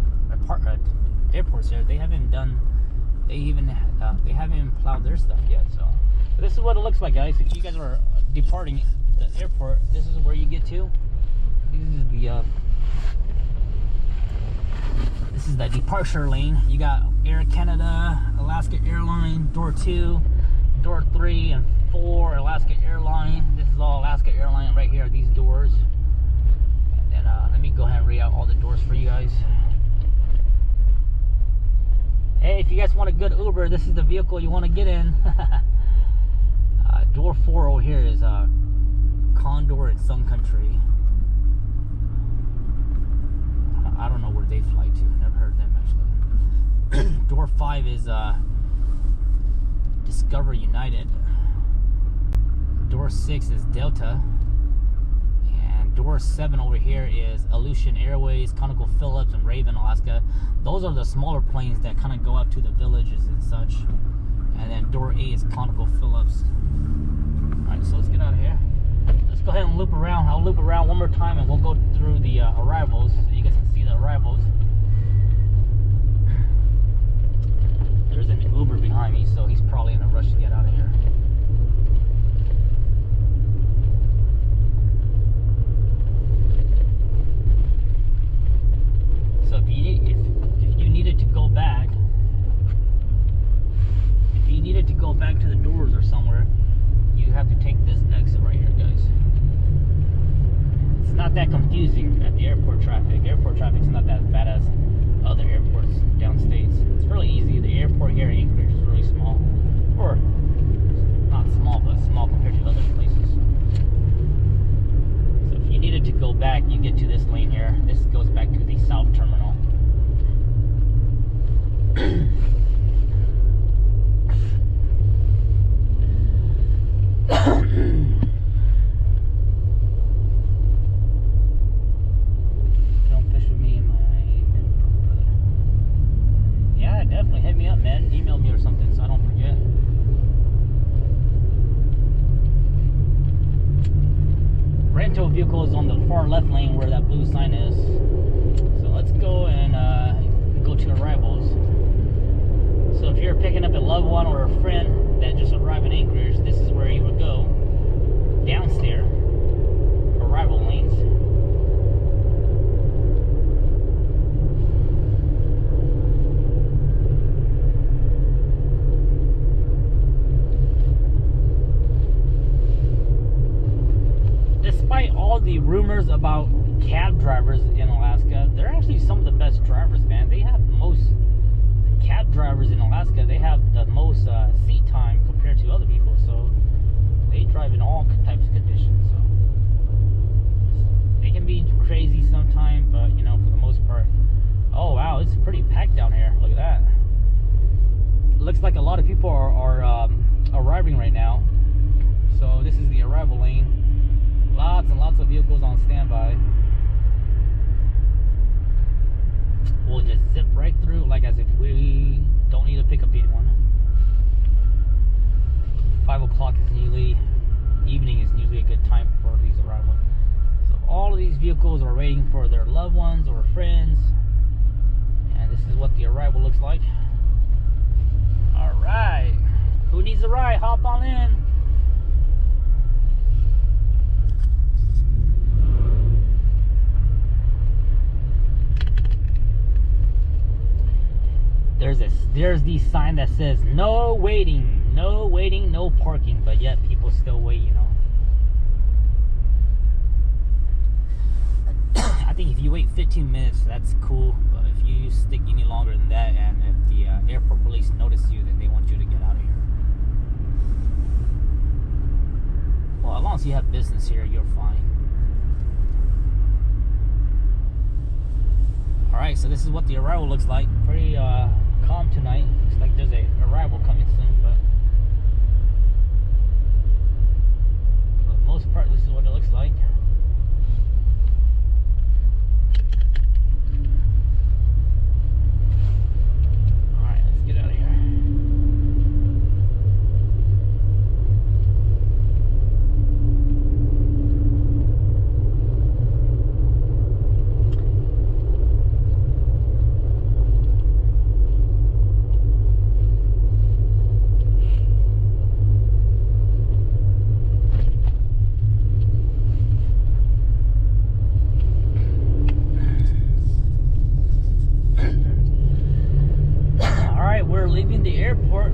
airports here, they haven't even plowed their stuff yet. So but this is what it looks like, guys. If you guys are departing the airport, this is where you get to. This is the departure lane. You got Air Canada, Alaska Airlines, door 2, door 3, and 4, Alaska Airlines. This is all Alaska Airlines right here, these doors. And then let me go ahead and read out all the doors for you guys. Hey, if you guys want a good Uber, this is the vehicle you want to get in. Door 4 over here is Condor and Sun Country. I don't know where they fly to. Never heard of them actually. Door 5 is Discover United. door 6 is Delta. And door 7 over here is Aleutian Airways, ConocoPhillips, and Raven, Alaska. Those are the smaller planes that kind of go up to the villages and such. And then door 8 is ConocoPhillips. Alright, so let's get out of here. Let's go ahead and loop around. I'll loop around one more time and we'll go through the arrivals so you guys can see the arrivals. There's an Uber behind me, so he's probably in a rush to get out of here. So if you needed to go back, to the doors or somewhere, you have to take this exit right here, guys. It's not that confusing at the airport traffic. Airport traffic's not that bad as other airports downstates. It's really easy. The airport here in Anchorage is really small, or not small, but small compared to other places. So if you needed to go back, you get to this lane here. This goes back to the south terminal. Don't fish with me and my brother. Yeah, definitely hit me up, man. Email me or something so I don't forget. Rental vehicles on the far left lane where that blue sign is. So let's go and go to arrivals. So if you're picking up a loved one or a friend that just arrived in Anchorage, this is where you would go. Downstairs, arrival lanes. Despite all the rumors about cab drivers in Alaska, they're actually some of the best drivers, man. They have the most cab drivers in Alaska. They have the most seat time compared to other people, so they drive in all types of conditions. So they can be crazy sometimes, but you know, for the most part. Oh wow, it's pretty packed down here. Look at that. Looks like a lot of people are arriving right now. So this is the arrival lane. Lots and lots of vehicles on standby. We'll just zip right through like as if we don't need to pick up anyone. 5 o'clock is usually, evening is usually a good time for these arrivals. So all of these vehicles are waiting for their loved ones or friends. And this is what the arrival looks like. Alright. Who needs a ride? Hop on in. There's the sign that says no waiting, no parking, but yet people still wait, you know. I think if you wait 15 minutes, that's cool, but if you stick any longer than that, and if the airport police notice you, then they want you to get out of here. Well, as long as you have business here, you're fine. Alright, so this is what the arrival looks like. Pretty calm tonight. Looks like there's a arrival coming soon, but for the most part, this is what it looks like. Alright, let's get out of here.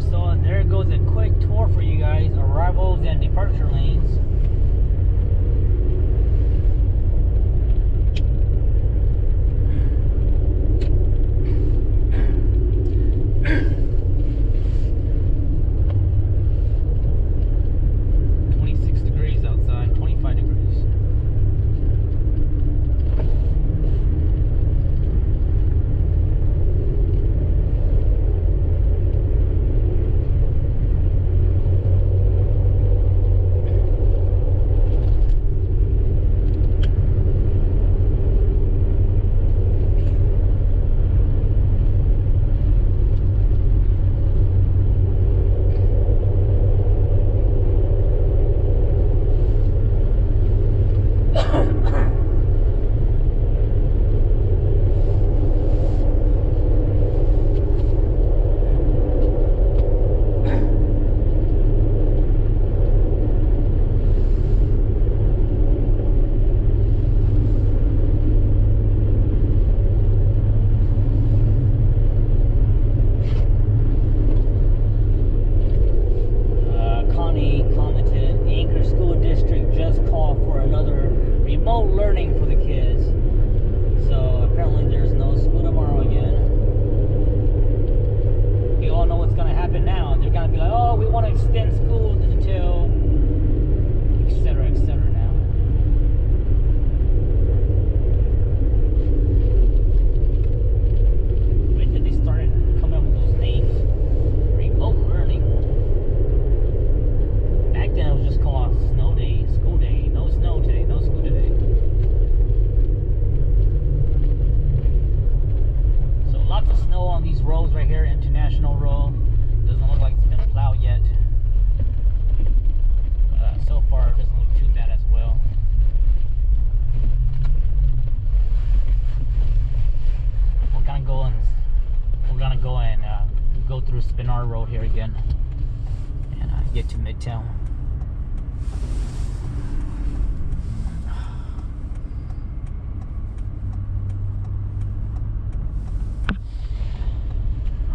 So there goes a quick tour for you guys, arrivals and departure lanes. through Spenard Road here again and get to Midtown.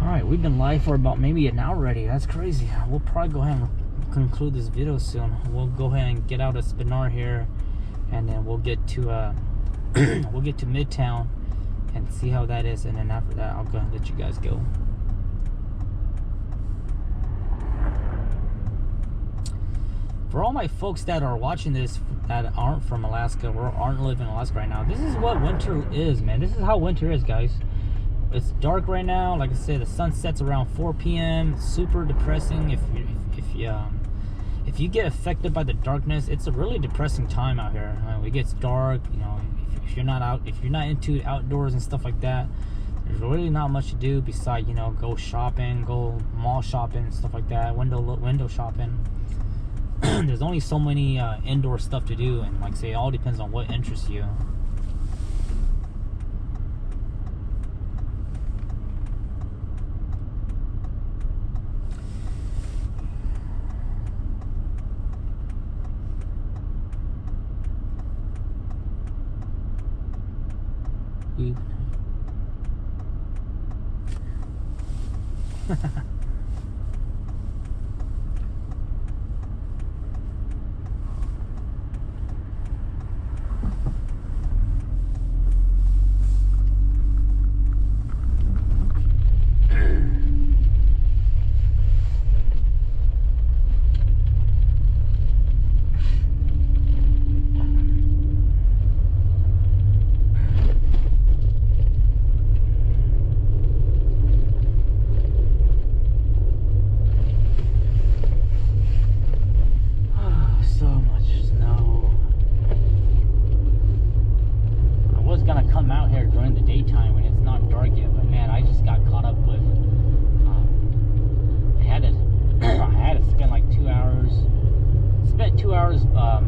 Alright, we've been live for about maybe an hour already. That's crazy. We'll probably go ahead and conclude this video soon. We'll go ahead and get out of Spenard here, and then we'll get to we'll get to Midtown and see how that is, and then after that I'll go ahead and let you guys go. For all my folks that are watching this that aren't from Alaska or aren't living in Alaska right now, this is what winter is, man. This is how winter is, guys. It's dark right now. Like I said, the sun sets around 4 p.m. It's super depressing. If you get affected by the darkness, it's a really depressing time out here. It gets dark. You know, if you're not into outdoors and stuff like that, there's really not much to do besides, you know, go shopping, go mall shopping and stuff like that, window shopping. There's only so many indoor stuff to do, and like I say, it all depends on what interests you.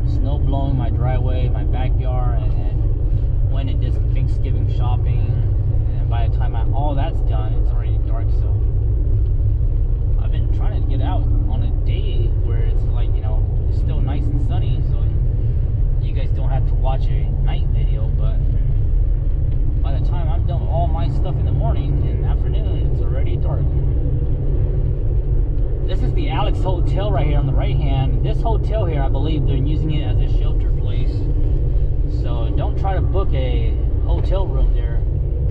Snow blowing my driveway, my backyard, and then went and did some Thanksgiving shopping, and by the time all that's done, it's already dark. So I've been trying to get out on a day where it's like, you know, still nice and sunny, so you guys don't have to watch a night video. But by the time I'm done with all my stuff in the morning and afternoon, it's already dark. This is the Alex Hotel right here on the right hand. This hotel here, I believe they're using it as a shelter place. So don't try to book a hotel room there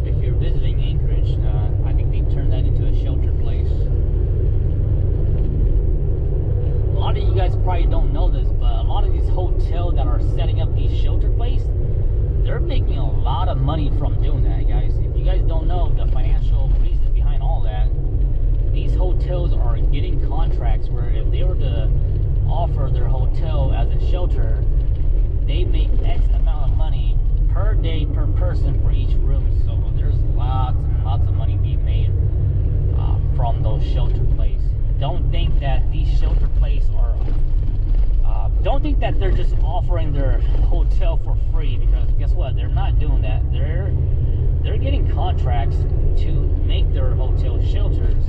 if you're visiting Anchorage. I think they turned that into a shelter place. A lot of you guys probably don't know this, but a lot of these hotels that are setting up these shelter places, they're making a lot of money from doing that, guys. If you guys don't know the financial reason behind all that, these hotels are getting contracts where if they were to offer their hotel as a shelter, they make X amount of money per day per person for each room. So there's lots and lots of money being made from those shelter places. Don't think that these shelter places are don't think that they're just offering their hotel for free, because guess what, they're not doing that. They're getting contracts to make their hotel shelters,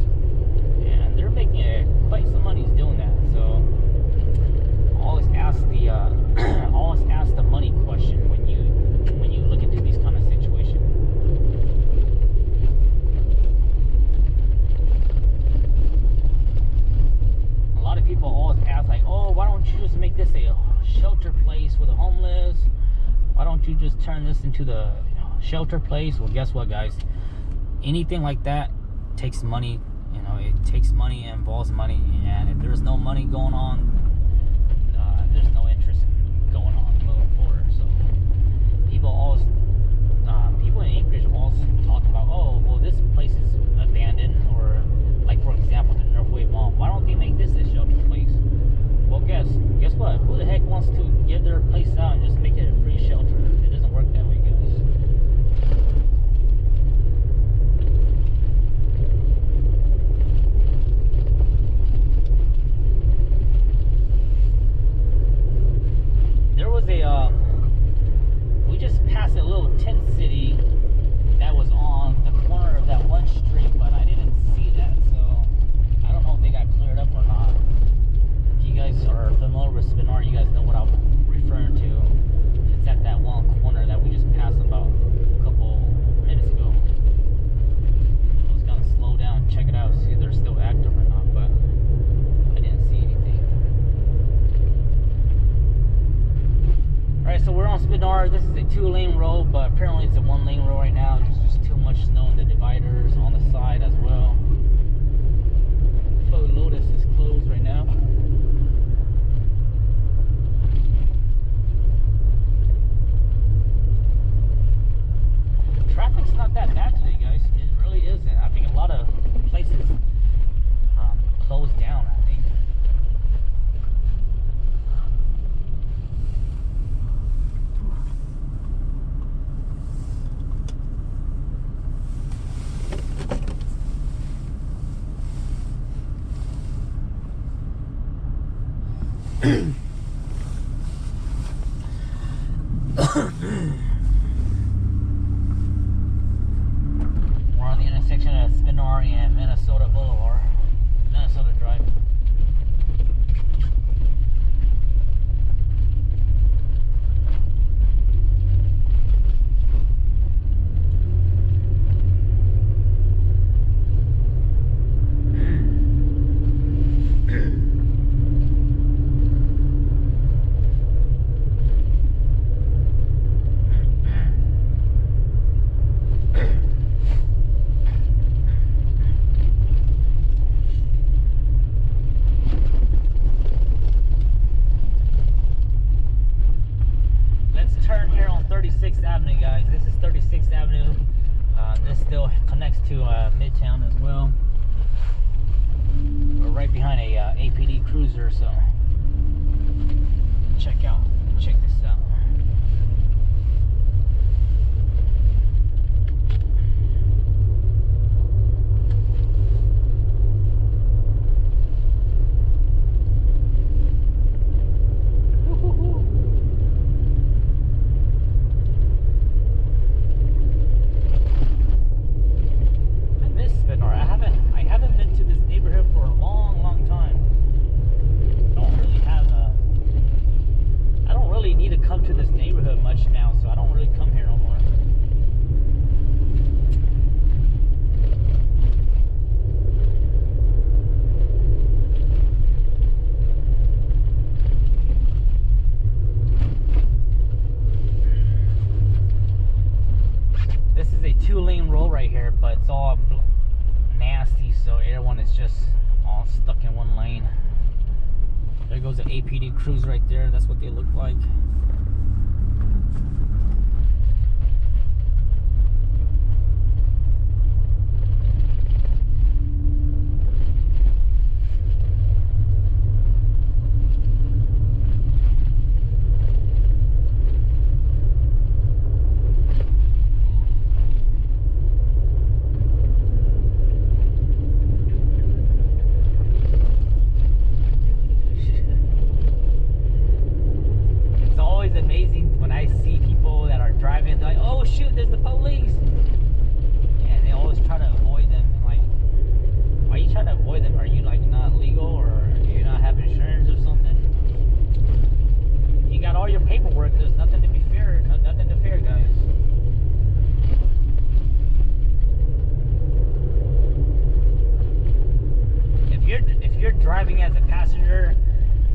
and they're making quite some money doing that. So always ask the money question when you look into these kind of situations. A lot of people always ask, like, oh, why don't you just make this a shelter place for the homeless? Why don't you just turn this into the shelter place? Well, guess what, guys, anything like that takes money. You know, it takes money, it involves money, and if there's no money going on, there's no interest in going on, moving forward. So people in Anchorage always talk about, oh, well, this place is abandoned, or like, for example, the Northway Mall. Why don't they make this a shelter place? Well, guess what? Who the heck wants to give their place out and just make it a free shelter? It doesn't work that way, guys. There was we just passed a little tent city that was on the corner of that one street, but I didn't 2-lane road, but apparently it's a 1-lane road right now. There's just too much snow in the dividers on the side as well. Faux Lotus is closed right now. Traffic's not that bad today, guys. It really isn't. I think a lot of places closed down, I think. We're on the intersection of Spenard and Minnesota Boulevard, Minnesota Drive. Avenue, guys. This is 36th Avenue. This still connects to Midtown as well. We're right behind a APD cruiser, so check this out. APD cruise right there. That's what they look like. Driving as a passenger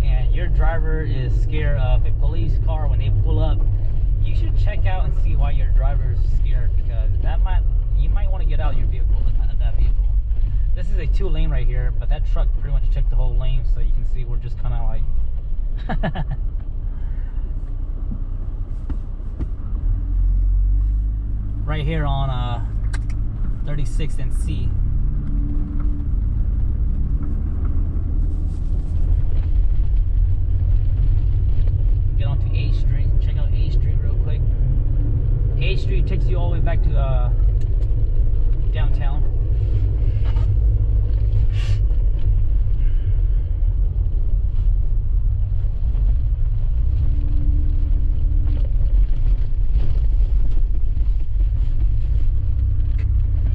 and your driver is scared of a police car when they pull up, you should check out and see why your driver is scared, because you might want to get out of your vehicle, that vehicle. This is a 2-lane right here, but that truck pretty much took the whole lane, so you can see we're just kind of like right here on 36th and C. Get onto A Street. Check out A Street real quick. A Street takes you all the way back to downtown.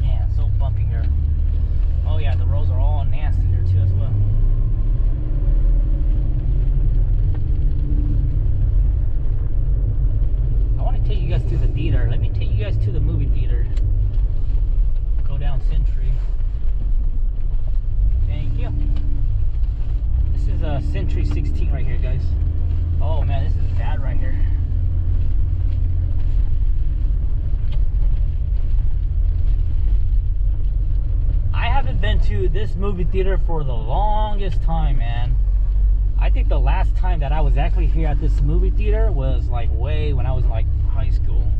Man, so bumpy here. Oh yeah, the roads are all nasty here too as well. Take you guys to the theater. Let me take you guys to the movie theater. Go down Century. Thank you. This is a Century 16 right here, guys. Oh man, this is bad right here. haven't been to this movie theater for the longest time, man. I think the last time that I was actually here at this movie theater was like way when I was in like high school.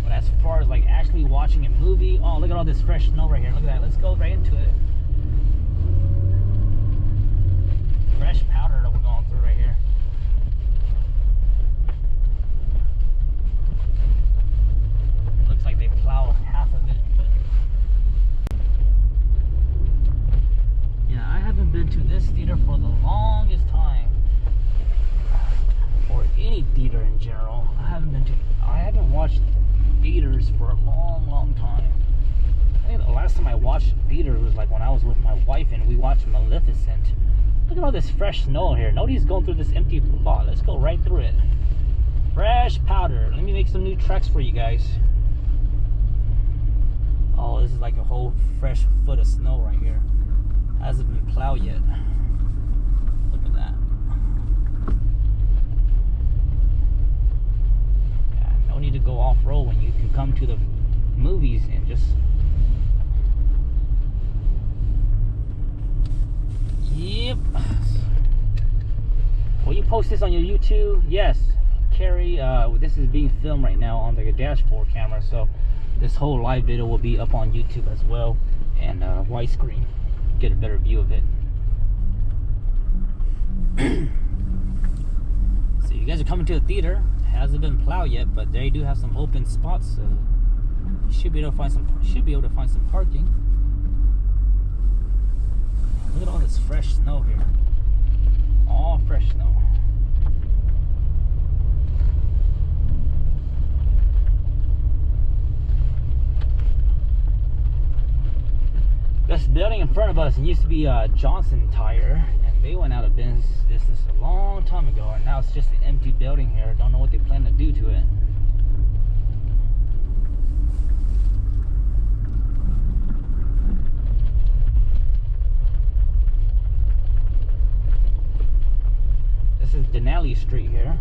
But as far as like actually watching a movie, oh, look at all this fresh snow right here. Look at that. Let's go right into it. Fresh powder that we're going through right here. Looks like they plow half of it, but yeah, I haven't been to this theater for the longest time, or any theater in general. I haven't watched theaters for a long time. I think the last time I watched theater was like when I was with my wife and we watched Maleficent. Look at all this fresh snow here. Nobody's going through this empty lot. Let's go right through it. Fresh powder. Let me make some new tracks for you guys. Oh, this is like a whole fresh foot of snow right here. Hasn't been plowed yet. Look at that. Yeah, no need to go off-road when you can come to the movies and just... Yep. Will you post this on your YouTube? Yes. Carrie, this is being filmed right now on the dashboard camera, so this whole live video will be up on YouTube as well, and widescreen. Get a better view of it. So you guys are coming to the theater. It hasn't been plowed yet, but they do have some open spots, so you should be able to find some parking. Look at all this fresh snow here. All fresh snow. This building in front of us used to be Johnson Tire, and they went out of business a long time ago, and now it's just an empty building here. Don't know what they plan to do to it. This is Denali Street here.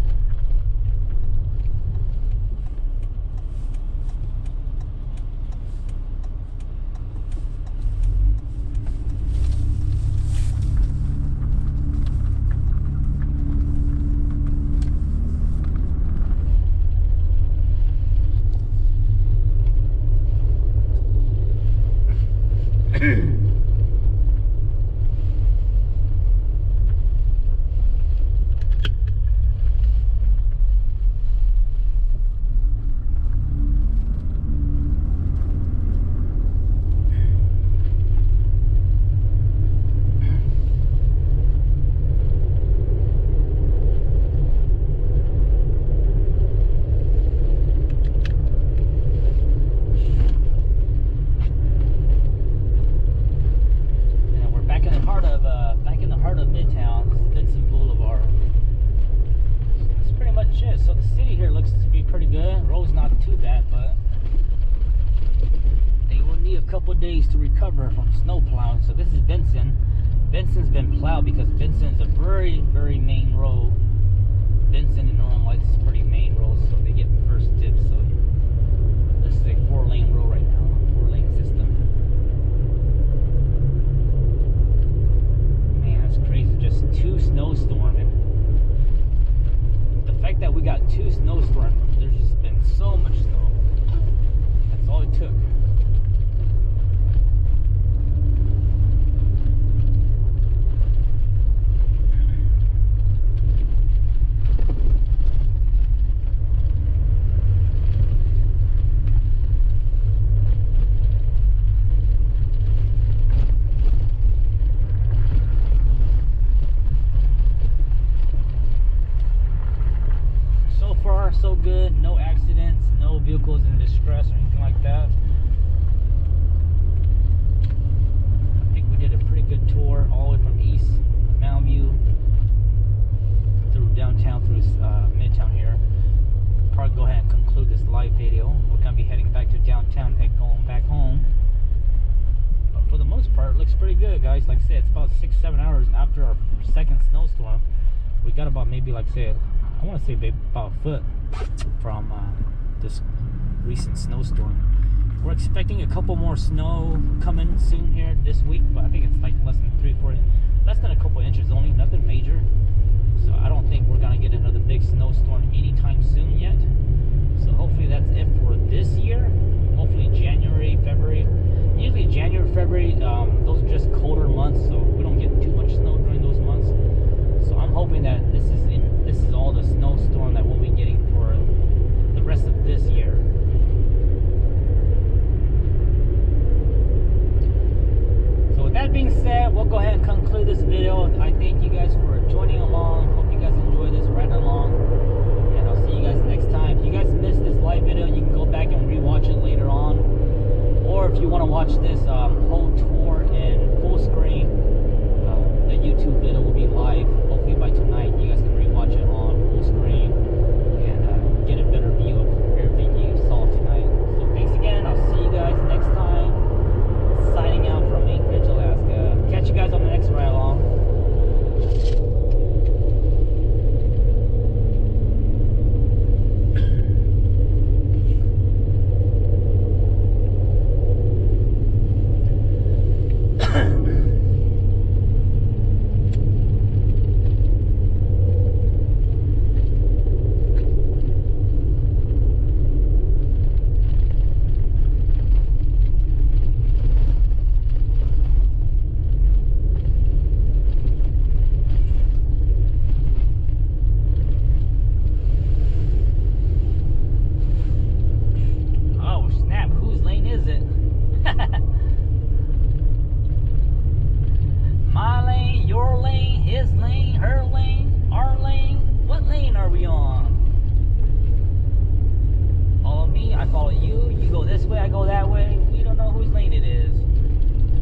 Midtown, Spenard Boulevard. That's pretty much it. So the city here looks to be pretty good. Road's not too bad, but they will need a couple of days to recover from snow plowing. So this is Benson. Benson's been plowed because Benson is a very main road. Benson and Northern Lights is pretty main road, so they get first dibs. So this is a 4-lane road right now, 4-lane system. Crazy, just 2 snowstorms, and the fact that we got 2 snowstorms, there's just been so much snow. That's all it took. So good, no accidents, no vehicles in distress or anything like that. I think we did a pretty good tour all the way from East Mountain View through downtown, through Midtown here. Probably go ahead and conclude this live video. We're gonna be heading back to downtown and going back home. But for the most part, it looks pretty good, guys. Like I said, it's about 6-7 hours after our second snowstorm. We got about maybe, like I said, I want to say about a foot from this recent snowstorm. We're expecting a couple more snow coming soon here this week, but I think it's like less than a couple inches only, nothing major. So I don't think we're gonna get another big snowstorm anytime soon yet. So hopefully that's it for this year. Hopefully January, February. Usually January, February, those are just colder months, so we don't get too much snow during those months. So I'm hoping that this is all the snowstorm that we'll be getting for the rest of this year. So with that being said, we'll go ahead and conclude this video. I thank you guys for joining along. Hope you guys enjoy this right along. And I'll see you guys next time. If you guys missed this live video, you can go back and rewatch it later on. Or if you want to watch this whole tour in full screen, the YouTube video will be live. Hopefully by tonight you guys can rewatch it on full screen and get a better view of everything you saw tonight. So thanks again. I'll see you guys next time. Signing out from Anchorage, Alaska. Catch you guys on the next ride along. My lane, your lane, his lane, her lane, our lane. What lane are we on? Follow me, I follow you. You go this way, I go that way. We don't know whose lane it is.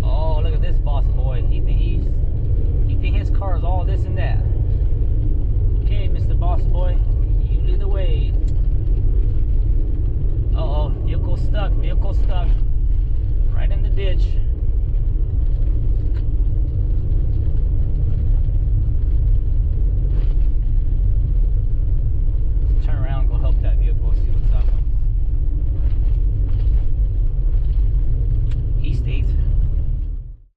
Oh, look at this boss boy. He think his car is all this and that. Okay, Mr. Boss Boy, you lead the way. Uh-oh, vehicle stuck. Right in the ditch.